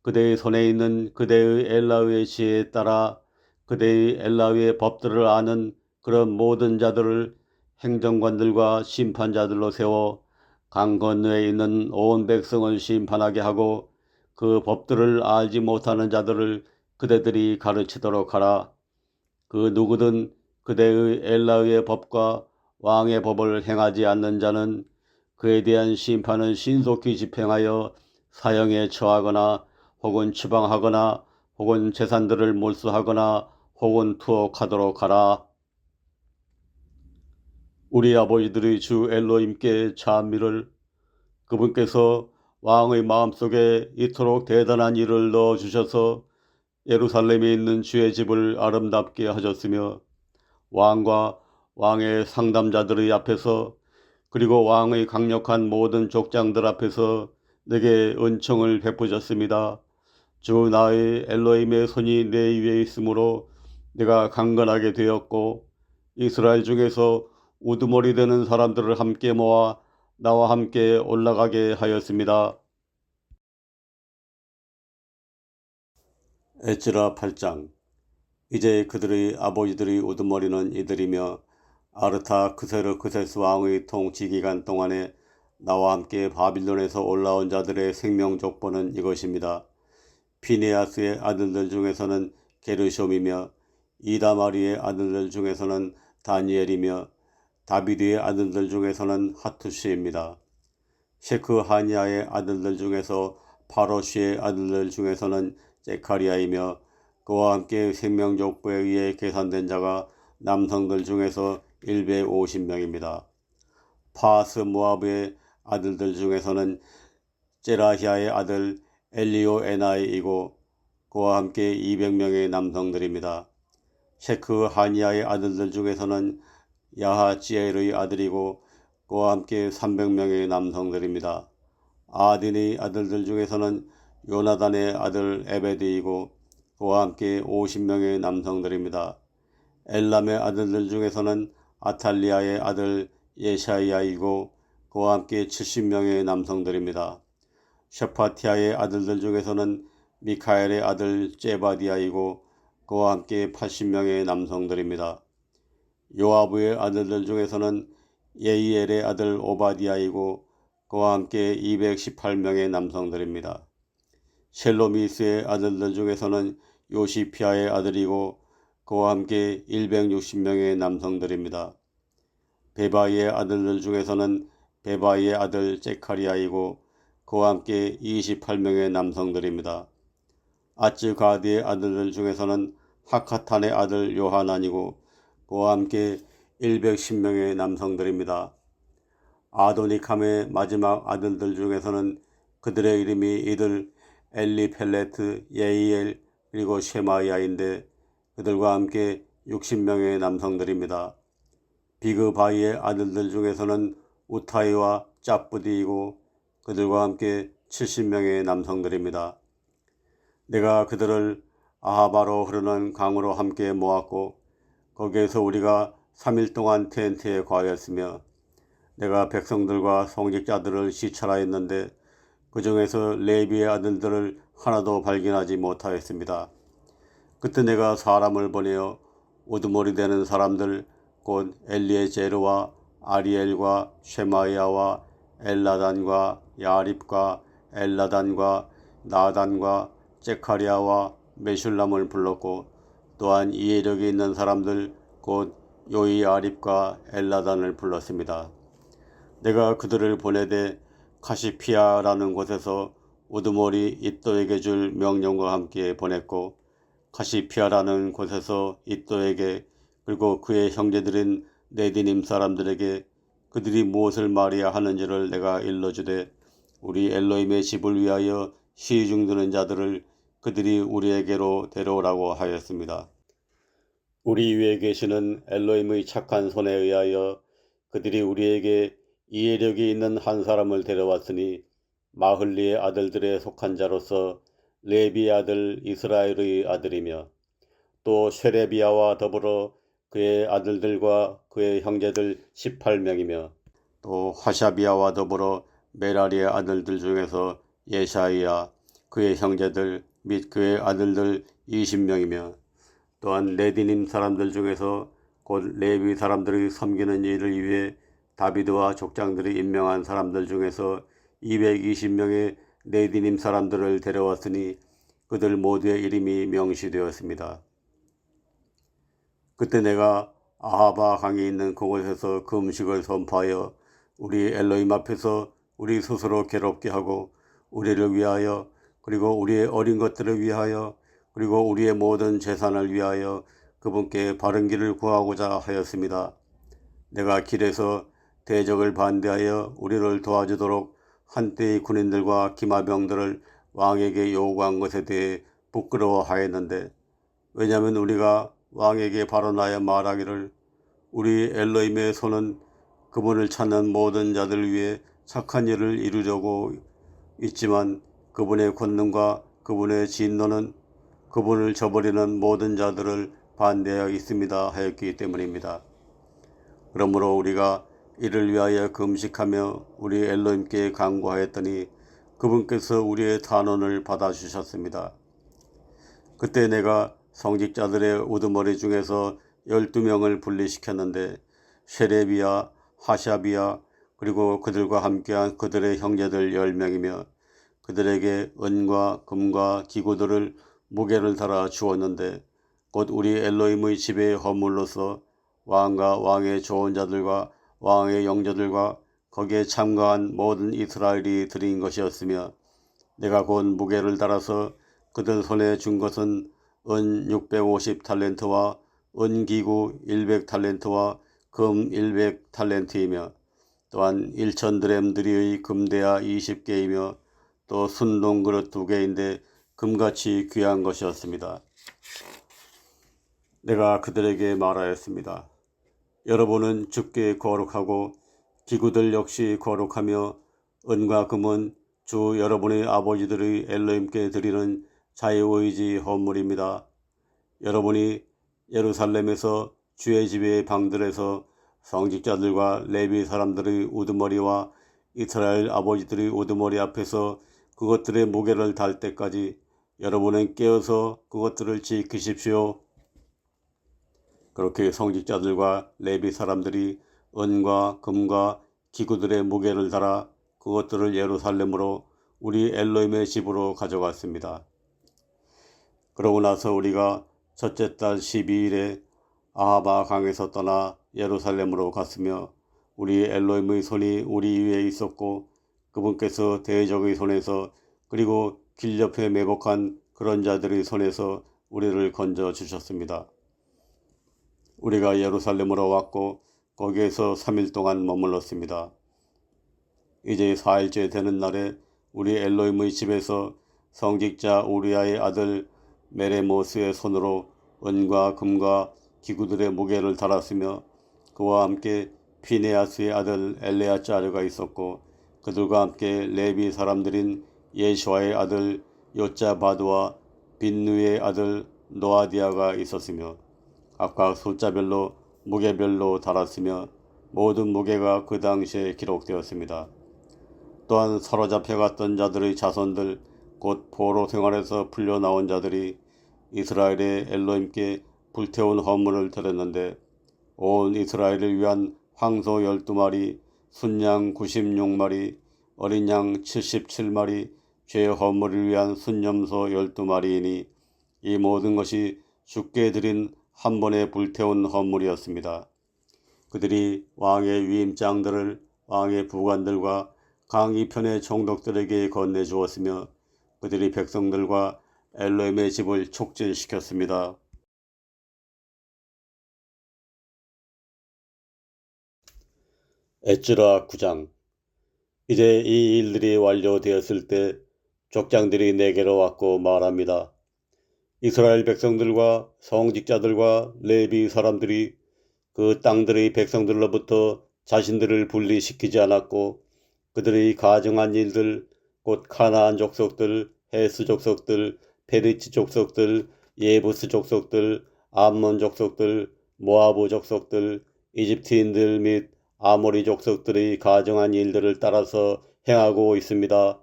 그대의 손에 있는 그대의 엘라의 지혜에 따라 그대의 엘라의 법들을 아는 그런 모든 자들을 행정관들과 심판자들로 세워 강 건너에 있는 온 백성을 심판하게 하고 그 법들을 알지 못하는 자들을 그대들이 가르치도록 하라. 그 누구든 그대의 엘라의 법과 왕의 법을 행하지 않는 자는 그에 대한 심판을 신속히 집행하여 사형에 처하거나 혹은 추방하거나 혹은 재산들을 몰수하거나 혹은 투옥하도록 하라. 우리 아버지들의 주 엘로힘께 찬미를. 그분께서 왕의 마음속에 이토록 대단한 일을 넣어주셔서 예루살렘에 있는 주의 집을 아름답게 하셨으며 왕과 왕의 상담자들의 앞에서 그리고 왕의 강력한 모든 족장들 앞에서 내게 은총을 베푸셨습니다. 주 나의 엘로힘의 손이 내 위에 있으므로 내가 강건하게 되었고 이스라엘 중에서 우두머리 되는 사람들을 함께 모아 나와 함께 올라가게 하였습니다. 에스라 8장. 이제 그들의 아버지들의 우두머리는 이들이며 아르타크세르크세스 왕의 통치 기간 동안에 나와 함께 바빌론에서 올라온 자들의 생명족보는 이것입니다. 피네아스의 아들들 중에서는 게르숑이며 이다마리의 아들들 중에서는 다니엘이며 다비드의 아들들 중에서는 하투시입니다. 셰크하니아의 아들들 중에서 파로시의 아들들 중에서는 제카리아이며 그와 함께 생명족보에 의해 계산된 자가 남성들 중에서 150명입니다. 파스 모아브의 아들들 중에서는 제라히아의 아들 엘리오에나이이고 그와 함께 200명의 남성들입니다. 셰크하니아의 아들들 중에서는 야하지엘의 아들이고 그와 함께 300명의 남성들입니다. 아딘의 아들들 중에서는 요나단의 아들 에베드이고 그와 함께 50명의 남성들입니다. 엘람의 아들들 중에서는 아탈리아의 아들 예샤이아이고 그와 함께 70명의 남성들입니다. 샤파티아의 아들들 중에서는 미카엘의 아들 제바디아이고 그와 함께 80명의 남성들입니다. 요아브의 아들들 중에서는 예이엘의 아들 오바디아이고 그와 함께 218명의 남성들입니다. 셀로미스의 아들들 중에서는 요시피아의 아들이고 그와 함께 160명의 남성들입니다. 베바이의 아들들 중에서는 베바이의 아들 제카리아이고 그와 함께 28명의 남성들입니다. 아츠가디의 아들들 중에서는 하카탄의 아들 요하난이고 그와 함께 110명의 남성들입니다. 아도니캄의 마지막 아들들 중에서는 그들의 이름이 이들 엘리펠레트, 예이엘 그리고 쉐마이아인데 그들과 함께 60명의 남성들입니다. 비그바이의 아들들 중에서는 우타이와 짭부디이고 그들과 함께 70명의 남성들입니다. 내가 그들을 아하바로 흐르는 강으로 함께 모았고 거기에서 우리가 3일 동안 텐트에 거하였으며 내가 백성들과 성직자들을 시찰하였는데 그 중에서 레비의 아들들을 하나도 발견하지 못하였습니다. 그때 내가 사람을 보내어 우두머리 되는 사람들 곧 엘리에제르와 아리엘과 쉐마이아와 엘라단과 야립과 엘라단과 나단과 제카리아와 메슐람을 불렀고 또한 이해력이 있는 사람들 곧 요이아립과 엘라단을 불렀습니다. 내가 그들을 보내되 카시피아라는 곳에서 우두머리 이또에게 줄 명령과 함께 보냈고 카시피아라는 곳에서 이또에게 그리고 그의 형제들인 네디님 사람들에게 그들이 무엇을 말해야 하는지를 내가 일러주되 우리 엘로힘의 집을 위하여 시중드는 자들을 그들이 우리에게로 데려오라고 하였습니다. 우리 위에 계시는 엘로힘의 착한 손에 의하여 그들이 우리에게 이해력이 있는 한 사람을 데려왔으니 마흘리의 아들들에 속한 자로서 레비 아들 이스라엘의 아들이며 또 쉐레비야와 더불어 그의 아들들과 그의 형제들 18명이며 또 화샤비야와 더불어 메라리의 아들들 중에서 예샤이야 그의 형제들 및 그의 아들들 20명이며 또한 레디님 사람들 중에서 곧 레위 사람들이 섬기는 일을 위해 다비드와 족장들이 임명한 사람들 중에서 220명의 레디님 사람들을 데려왔으니 그들 모두의 이름이 명시되었습니다. 그때 내가 아하바 강이 있는 그곳에서 그 음식을 선포하여 우리 엘로힘 앞에서 우리 스스로 괴롭게 하고 우리를 위하여 그리고 우리의 어린 것들을 위하여 그리고 우리의 모든 재산을 위하여 그분께 바른 길을 구하고자 하였습니다. 내가 길에서 대적을 반대하여 우리를 도와주도록 한때의 군인들과 기마병들을 왕에게 요구한 것에 대해 부끄러워하였는데 왜냐하면 우리가 왕에게 발언하여 말하기를 우리 엘로힘의 손은 그분을 찾는 모든 자들 위해 착한 일을 이루려고 있지만 그분의 권능과 그분의 진노는 그분을 저버리는 모든 자들을 반대하여 있습니다 하였기 때문입니다. 그러므로 우리가 이를 위하여 금식하며 우리 엘로힘께 간구하였더니 그분께서 우리의 탄원을 받아주셨습니다. 그때 내가 성직자들의 우두머리 중에서 12명을 분리시켰는데 쉐레비야, 하샤비야 그리고 그들과 함께한 그들의 형제들 10명이며 그들에게 은과 금과 기구들을 무게를 달아 주었는데 곧 우리 엘로힘의 집의 허물로서 왕과 왕의 좋은 자들과 왕의 영저들과 거기에 참가한 모든 이스라엘이 드린 것이었으며 내가 곧 무게를 달아서 그들 손에 준 것은 은 650탈렌트와 은기구 100탈렌트와 금 100탈렌트이며 또한 1000드램드리의 금대야 20개이며 또 순동그릇 2개인데 금같이 귀한 것이었습니다. 내가 그들에게 말하였습니다. 여러분은 주께 거룩하고 기구들 역시 거룩하며 은과 금은 주 여러분의 아버지들의 엘로힘께 드리는 자유의지 헌물입니다. 여러분이 예루살렘에서 주의 집의 방들에서 성직자들과 레위 사람들의 우두머리와 이스라엘 아버지들의 우두머리 앞에서 그것들의 무게를 달 때까지 여러분은 깨어서 그것들을 지키십시오. 그렇게 성직자들과 레위 사람들이 은과 금과 기구들의 무게를 달아 그것들을 예루살렘으로 우리 엘로힘의 집으로 가져갔습니다. 그러고 나서 우리가 첫째 달 12일에 아하바 강에서 떠나 예루살렘으로 갔으며 우리 엘로힘의 손이 우리 위에 있었고 그분께서 대적의 손에서 그리고 길 옆에 매복한 그런 자들의 손에서 우리를 건져 주셨습니다. 우리가 예루살렘으로 왔고 거기에서 3일 동안 머물렀습니다. 이제 4일째 되는 날에 우리 엘로힘의 집에서 성직자 우리아의 아들 메레모스의 손으로 은과 금과 기구들의 무게를 달았으며 그와 함께 피네아스의 아들 엘레아짜르가 있었고 그들과 함께 레비 사람들인 예수아의 아들 요자바드와 빈누의 아들 노아디아가 있었으며 각각 숫자별로 무게별로 달았으며 모든 무게가 그 당시에 기록되었습니다. 또한 사로잡혀갔던 자들의 자손들 곧 포로 생활에서 풀려나온 자들이 이스라엘의 엘로힘께 불태운 헌물을 드렸는데 온 이스라엘을 위한 황소 12마리, 순양 96마리, 어린 양 77마리, 죄의 헌물을 위한 순염소 12마리이니 이 모든 것이 주께 드린 한 번에 불태운 헌물이었습니다. 그들이 왕의 위임장들을 왕의 부관들과 강 이편의 총독들에게 건네주었으며 그들이 백성들과 엘로힘의 집을 촉진시켰습니다. 에스라 9장. 이제 이 일들이 완료되었을 때 족장들이 내게로 왔고 말합니다. 이스라엘 백성들과 성직자들과 레비 사람들이 그 땅들의 백성들로부터 자신들을 분리시키지 않았고 그들의 가증한 일들 곧 가나안 족속들 헤스 족속들, 페리치 족속들, 예부스 족속들, 암몬 족속들, 모아브 족속들, 이집트인들 및 아모리 족속들의 가정한 일들을 따라서 행하고 있습니다.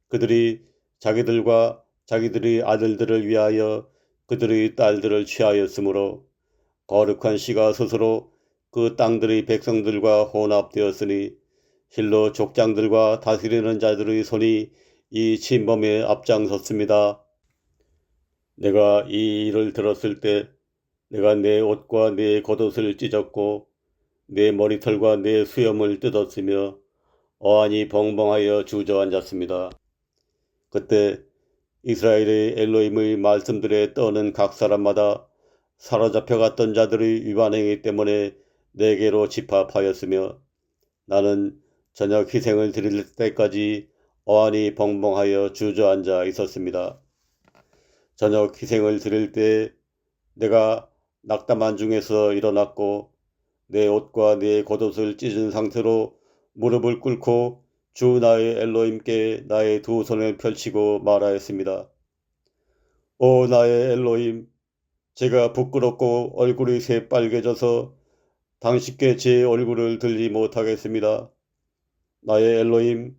그들이 자기들과 자기들의 아들들을 위하여 그들의 딸들을 취하였으므로 거룩한 씨가 스스로 그 땅들의 백성들과 혼합되었으니 실로 족장들과 다스리는 자들의 손이 이 침범에 앞장섰습니다. 내가 이 일을 들었을 때 내가 내 옷과 내 겉옷을 찢었고 내 머리털과 내 수염을 뜯었으며 어안이 벙벙하여 주저앉았습니다. 그때 이스라엘의 엘로힘의 말씀들에 떠는 각 사람마다 사로잡혀갔던 자들의 위반행위 때문에 내게로 집합하였으며 나는 저녁 희생을 드릴 때까지 어안이 벙벙하여 주저앉아 있었습니다. 저녁 희생을 드릴 때 내가 낙담한 중에서 일어났고 내 옷과 내 겉옷을 찢은 상태로 무릎을 꿇고 주 나의 엘로힘께 나의 두 손을 펼치고 말하였습니다. 오 나의 엘로힘, 제가 부끄럽고 얼굴이 새빨개져서 당신께 제 얼굴을 들지 못하겠습니다. 나의 엘로힘,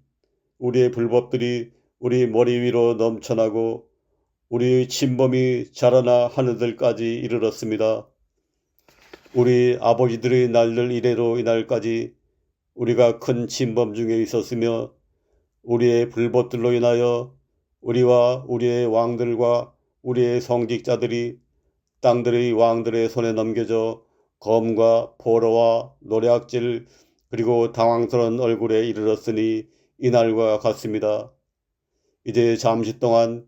우리의 불법들이 우리 머리 위로 넘쳐나고 우리의 침범이 자라나 하늘들까지 이르렀습니다. 우리 아버지들의 날들 이래로 이날까지 우리가 큰 침범 중에 있었으며 우리의 불법들로 인하여 우리와 우리의 왕들과 우리의 성직자들이 땅들의 왕들의 손에 넘겨져 검과 포로와 노략질 그리고 당황스러운 얼굴에 이르렀으니 이날과 같습니다. 이제 잠시 동안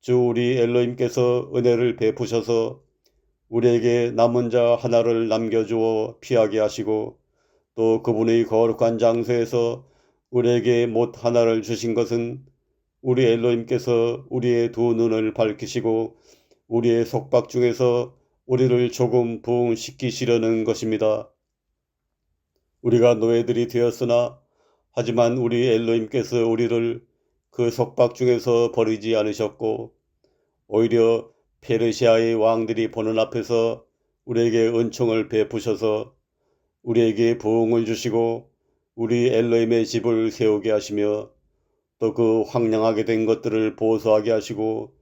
주 우리 엘로힘께서 은혜를 베푸셔서 우리에게 남은 자 하나를 남겨주어 피하게 하시고 또 그분의 거룩한 장소에서 우리에게 못 하나를 주신 것은 우리 엘로힘께서 우리의 두 눈을 밝히시고 우리의 속박 중에서 우리를 조금 부흥시키시려는 것입니다. 우리가 노예들이 되었으나 하지만 우리 엘로힘께서 우리를 그 속박 중에서 버리지 않으셨고 오히려 페르시아의 왕들이 보는 앞에서 우리에게 은총을 베푸셔서 우리에게 부흥을 주시고 우리 엘로힘의 집을 세우게 하시며 또 그 황량하게 된 것들을 보수하게 하시고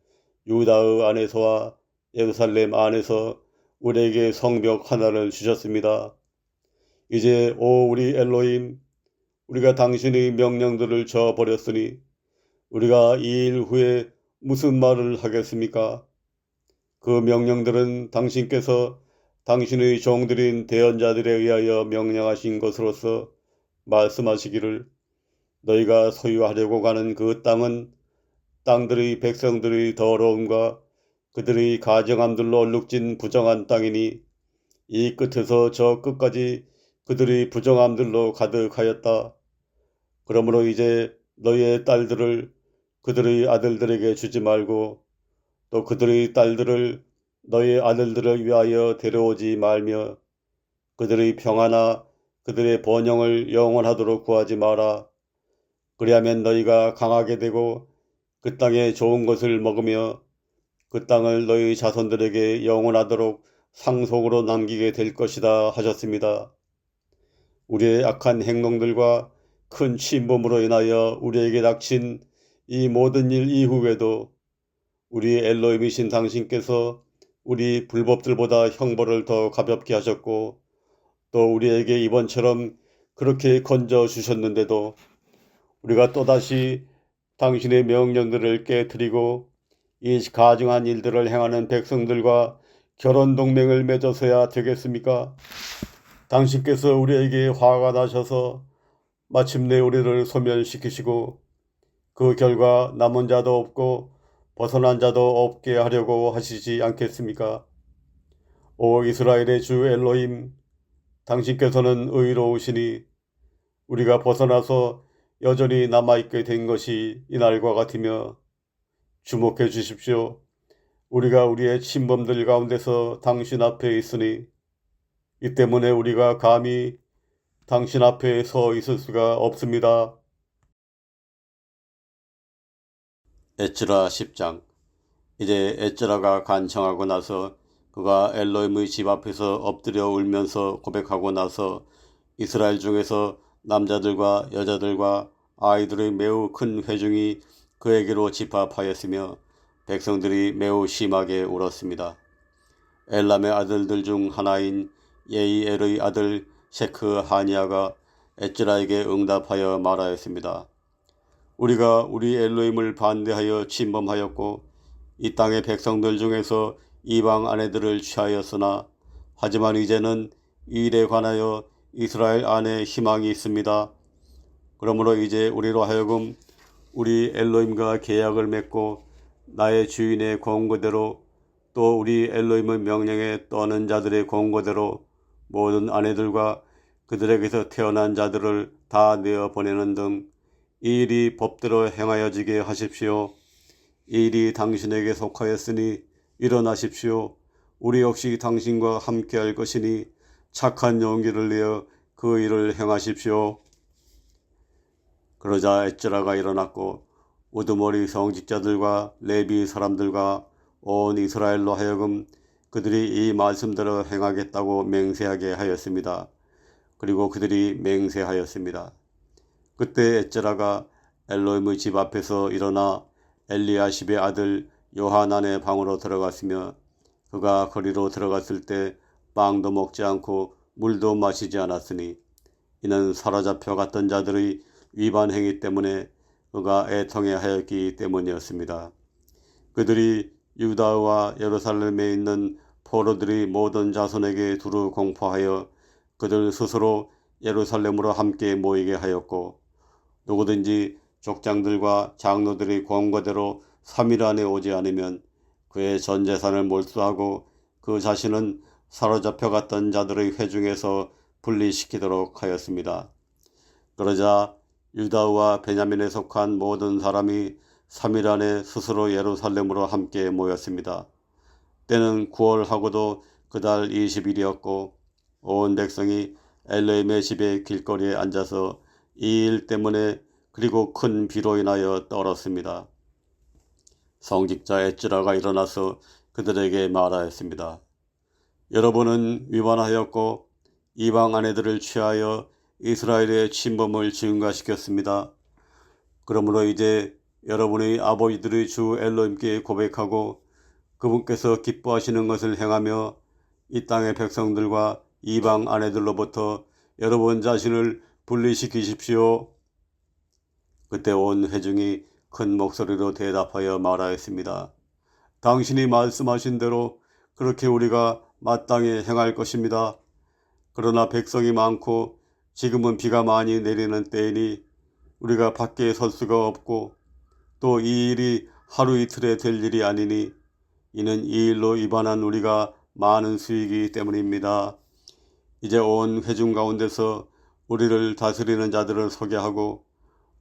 유다의 안에서와 예루살렘 안에서 우리에게 성벽 하나를 주셨습니다. 이제 오 우리 엘로힘, 우리가 당신의 명령들을 저버렸으니 우리가 이 일 후에 무슨 말을 하겠습니까? 그 명령들은 당신께서 당신의 종들인 대언자들에 의하여 명령하신 것으로서 말씀하시기를 너희가 소유하려고 가는 그 땅은 땅들의 백성들의 더러움과 그들의 가정함들로 얼룩진 부정한 땅이니 이 끝에서 저 끝까지 그들의 부정함들로 가득하였다. 그러므로 이제 너희의 딸들을 그들의 아들들에게 주지 말고 또 그들의 딸들을 너희의 아들들을 위하여 데려오지 말며 그들의 평화나 그들의 번영을 영원하도록 구하지 마라. 그리하면 너희가 강하게 되고 그 땅에 좋은 것을 먹으며 그 땅을 너희 자손들에게 영원하도록 상속으로 남기게 될 것이다 하셨습니다. 우리의 악한 행동들과 큰 침범으로 인하여 우리에게 닥친 이 모든 일 이후에도 우리 엘로힘이신 당신께서 우리 불법들보다 형벌을 더 가볍게 하셨고 또 우리에게 이번처럼 그렇게 건져 주셨는데도 우리가 또다시 당신의 명령들을 깨뜨리고 이 가증한 일들을 행하는 백성들과 결혼 동맹을 맺어서야 되겠습니까? 당신께서 우리에게 화가 나셔서 마침내 우리를 소멸시키시고 그 결과 남은 자도 없고 벗어난 자도 없게 하려고 하시지 않겠습니까? 오 이스라엘의 주 엘로힘, 당신께서는 의로우시니 우리가 벗어나서 여전히 남아있게 된 것이 이날과 같으며 주목해 주십시오. 우리가 우리의 침범들 가운데서 당신 앞에 있으니 이 때문에 우리가 감히 당신 앞에 서 있을 수가 없습니다. 에스라 10장. 이제 에스라가 간청하고 나서 그가 엘로힘의 집 앞에서 엎드려 울면서 고백하고 나서 이스라엘 중에서 남자들과 여자들과 아이들의 매우 큰 회중이 그에게로 집합하였으며 백성들이 매우 심하게 울었습니다. 엘람의 아들들 중 하나인 예이엘의 아들 셰크 하니아가 에스라에게 응답하여 말하였습니다. 우리가 우리 엘로힘을 반대하여 침범하였고 이 땅의 백성들 중에서 이방 아내들을 취하였으나 하지만 이제는 이 일에 관하여 이스라엘 안에 희망이 있습니다. 그러므로 이제 우리로 하여금 우리 엘로힘과 계약을 맺고 나의 주인의 권고대로 또 우리 엘로힘의 명령에 떠는 자들의 권고대로 모든 아내들과 그들에게서 태어난 자들을 다 내어 보내는 등 이 일이 법대로 행하여지게 하십시오. 이 일이 당신에게 속하였으니 일어나십시오. 우리 역시 당신과 함께할 것이니 착한 용기를 내어 그 일을 행하십시오. 그러자 에스라가 일어났고 우두머리 성직자들과 레위 사람들과 온 이스라엘로 하여금 그들이 이 말씀대로 행하겠다고 맹세하게 하였습니다. 그리고 그들이 맹세하였습니다. 그때 에스라가 엘로힘의 집 앞에서 일어나 엘리야십의 아들 요하난의 방으로 들어갔으며 그가 거리로 들어갔을 때 빵도 먹지 않고 물도 마시지 않았으니 이는 사로잡혀 갔던 자들의 위반 행위 때문에 그가 애통해 하였기 때문이었습니다. 그들이 유다와 예루살렘에 있는 포로들이 모든 자손에게 두루 공포하여 그들 스스로 예루살렘으로 함께 모이게 하였고 누구든지 족장들과 장로들의 권고대로 3일 안에 오지 않으면 그의 전 재산을 몰수하고 그 자신은 사로잡혀 갔던 자들의 회중에서 분리시키도록 하였습니다. 그러자 유다와 베냐민에 속한 모든 사람이 3일 안에 스스로 예루살렘으로 함께 모였습니다. 때는 9월하고도 그달 20일이었고 온 백성이 엘로힘의 집의 길거리에 앉아서 이 일 때문에 그리고 큰 비로 인하여 떨었습니다. 성직자 에스라가 일어나서 그들에게 말하였습니다. 여러분은 위반하였고 이방 아내들을 취하여 이스라엘의 침범을 증가시켰습니다. 그러므로 이제 여러분의 아버지들의 주 엘로힘께 고백하고 그분께서 기뻐하시는 것을 행하며 이 땅의 백성들과 이방 아내들로부터 여러분 자신을 분리시키십시오. 그때 온 회중이 큰 목소리로 대답하여 말하였습니다. 당신이 말씀하신 대로 그렇게 우리가 마땅히 행할 것입니다. 그러나 백성이 많고 지금은 비가 많이 내리는 때이니 우리가 밖에 설 수가 없고 또 이 일이 하루 이틀에 될 일이 아니니 이는 이 일로 위반한 우리가 많은 수이기 때문입니다. 이제 온 회중 가운데서 우리를 다스리는 자들을 소개하고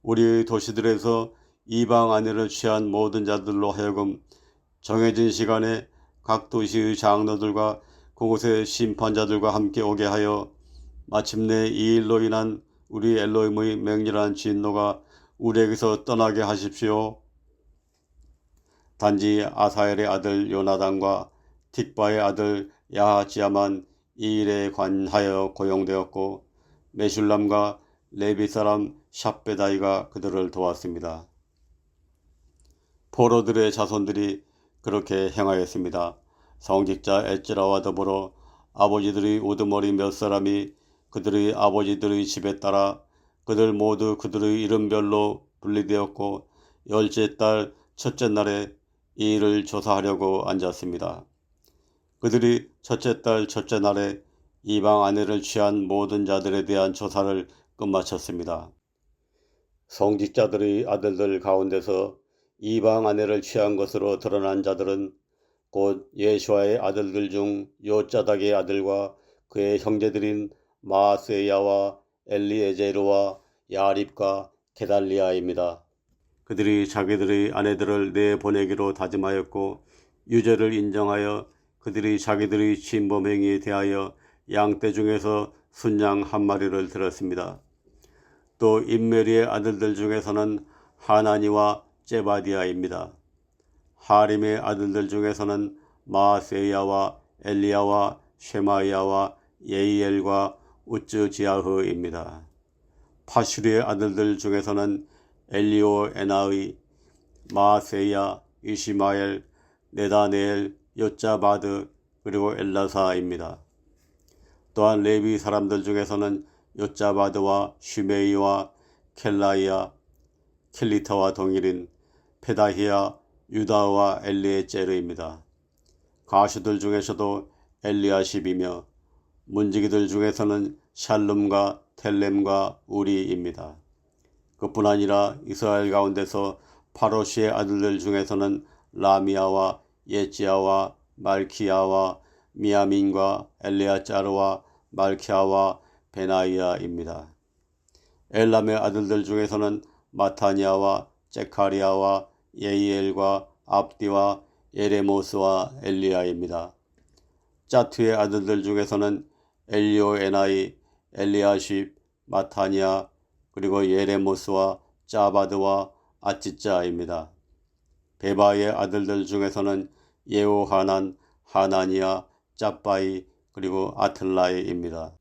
우리의 도시들에서 이방 아내를 취한 모든 자들로 하여금 정해진 시간에 각 도시의 장로들과 그곳의 심판자들과 함께 오게 하여 마침내 이 일로 인한 우리 엘로힘의 맹렬한 진노가 우리에게서 떠나게 하십시오. 단지 아사엘의 아들 요나단과 틱바의 아들 야하지야만 이 일에 관하여 고용되었고 메슐람과 레위 사람 샵베다이가 그들을 도왔습니다. 포로들의 자손들이 그렇게 행하였습니다. 성직자 에스라와 더불어 아버지들의 우두머리 몇 사람이 그들의 아버지들의 집에 따라 그들 모두 그들의 이름별로 분리되었고 열째 달 첫째 날에 이 일을 조사하려고 앉았습니다. 그들이 첫째 달 첫째 날에 이방 아내를 취한 모든 자들에 대한 조사를 끝마쳤습니다. 성직자들의 아들들 가운데서 이방 아내를 취한 것으로 드러난 자들은 곧 예수아의 아들들 중 요짜닥의 아들과 그의 형제들인 마세야와 엘리에제르와 야립과 게달리아입니다. 그들이 자기들의 아내들을 내보내기로 다짐하였고 유죄를 인정하여 그들이 자기들의 침범행위에 대하여 양떼 중에서 순양 한 마리를 들었습니다. 또 임메리의 아들들 중에서는 하나니와 제바디아입니다. 하림의 아들들 중에서는 마세야와 엘리야와 쉐마야와 예이엘과 우츠지아흐입니다. 파슈리의 아들들 중에서는 엘리오에나의, 마세야, 이시마엘, 네다네엘, 요짜바드, 그리고 엘라사입니다. 또한 레위 사람들 중에서는 요짜바드와 쉬메이와 켈라이야, 켈리타와 동일인 페다히야, 유다와 엘리에제르입니다. 가수들 중에서도 엘리아십이며 문지기들 중에서는 샬룸과 텔렘과 우리입니다. 그뿐 아니라 이스라엘 가운데서 파로시의 아들들 중에서는 라미아와 예지야와 말키야와 미야민과 엘레아짜르와 말키야와 베나이아입니다. 엘람의 아들들 중에서는 마타니아와 제카리아와 예이엘과 압디와 예레모스와 엘리야입니다. 짜투의 아들들 중에서는 엘리오에나이, 엘리아십, 마타니아, 그리고 예레모스와 짜바드와 아찌짜입니다. 베바의 아들들 중에서는 예호하난, 하나니아, 짭바이, 그리고 아틀라이입니다.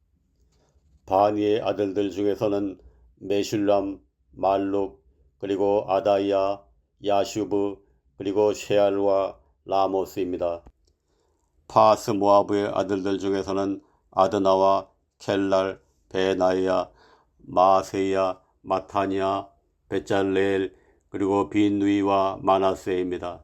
바니의 아들들 중에서는 메슐람, 말룩, 그리고 아다이아, 야슈브, 그리고 쉐알과 라모스입니다. 파스 모아브의 아들들 중에서는 아드나와 켈랄, 베나이아, 마세야, 마타니아, 베잘레엘, 그리고 빈누이와 마나세입니다.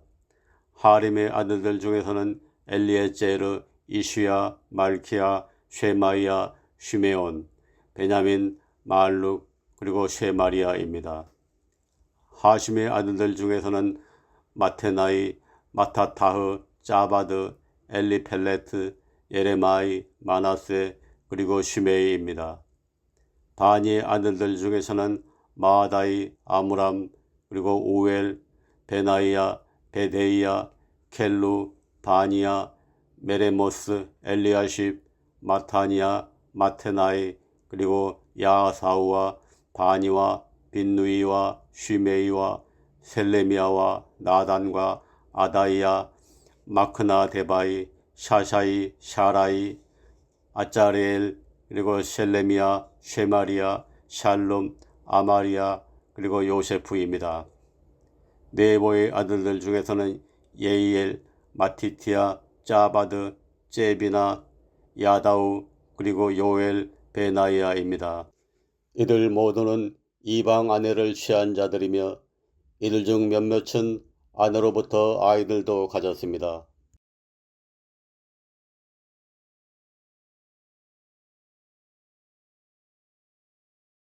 하림의 아들들 중에서는 엘리에제르, 이슈야, 말키야, 쉐마이야, 쉬메온, 베냐민, 말룩, 그리고 쉐마리아입니다. 하심의 아들들 중에서는 마테나이, 마타타흐, 짜바드, 엘리펠레트, 예레마이, 마나세, 그리고 쉬메이입니다. 바니의 아들들 중에서는 마다이, 아므람, 그리고 우엘, 베나이야, 베데이야, 켈루, 바니야, 메레모스, 엘리아십, 마타니아, 마테나이, 그리고 야사우와 바니와 빈누이와 쉬메이와 셀레미아와 나단과 아다이야, 마크나 데바이, 샤샤이, 샤라이, 아짜레엘, 그리고 셀레미아, 쉐마리아, 샬롬, 아마리아, 그리고 요세프입니다. 네보의 아들들 중에서는 예이엘, 마티티아, 짜바드, 제비나, 야다우, 그리고 요엘, 베나이아입니다. 이들 모두는 이방 아내를 취한 자들이며 이들 중 몇몇은 아내로부터 아이들도 가졌습니다.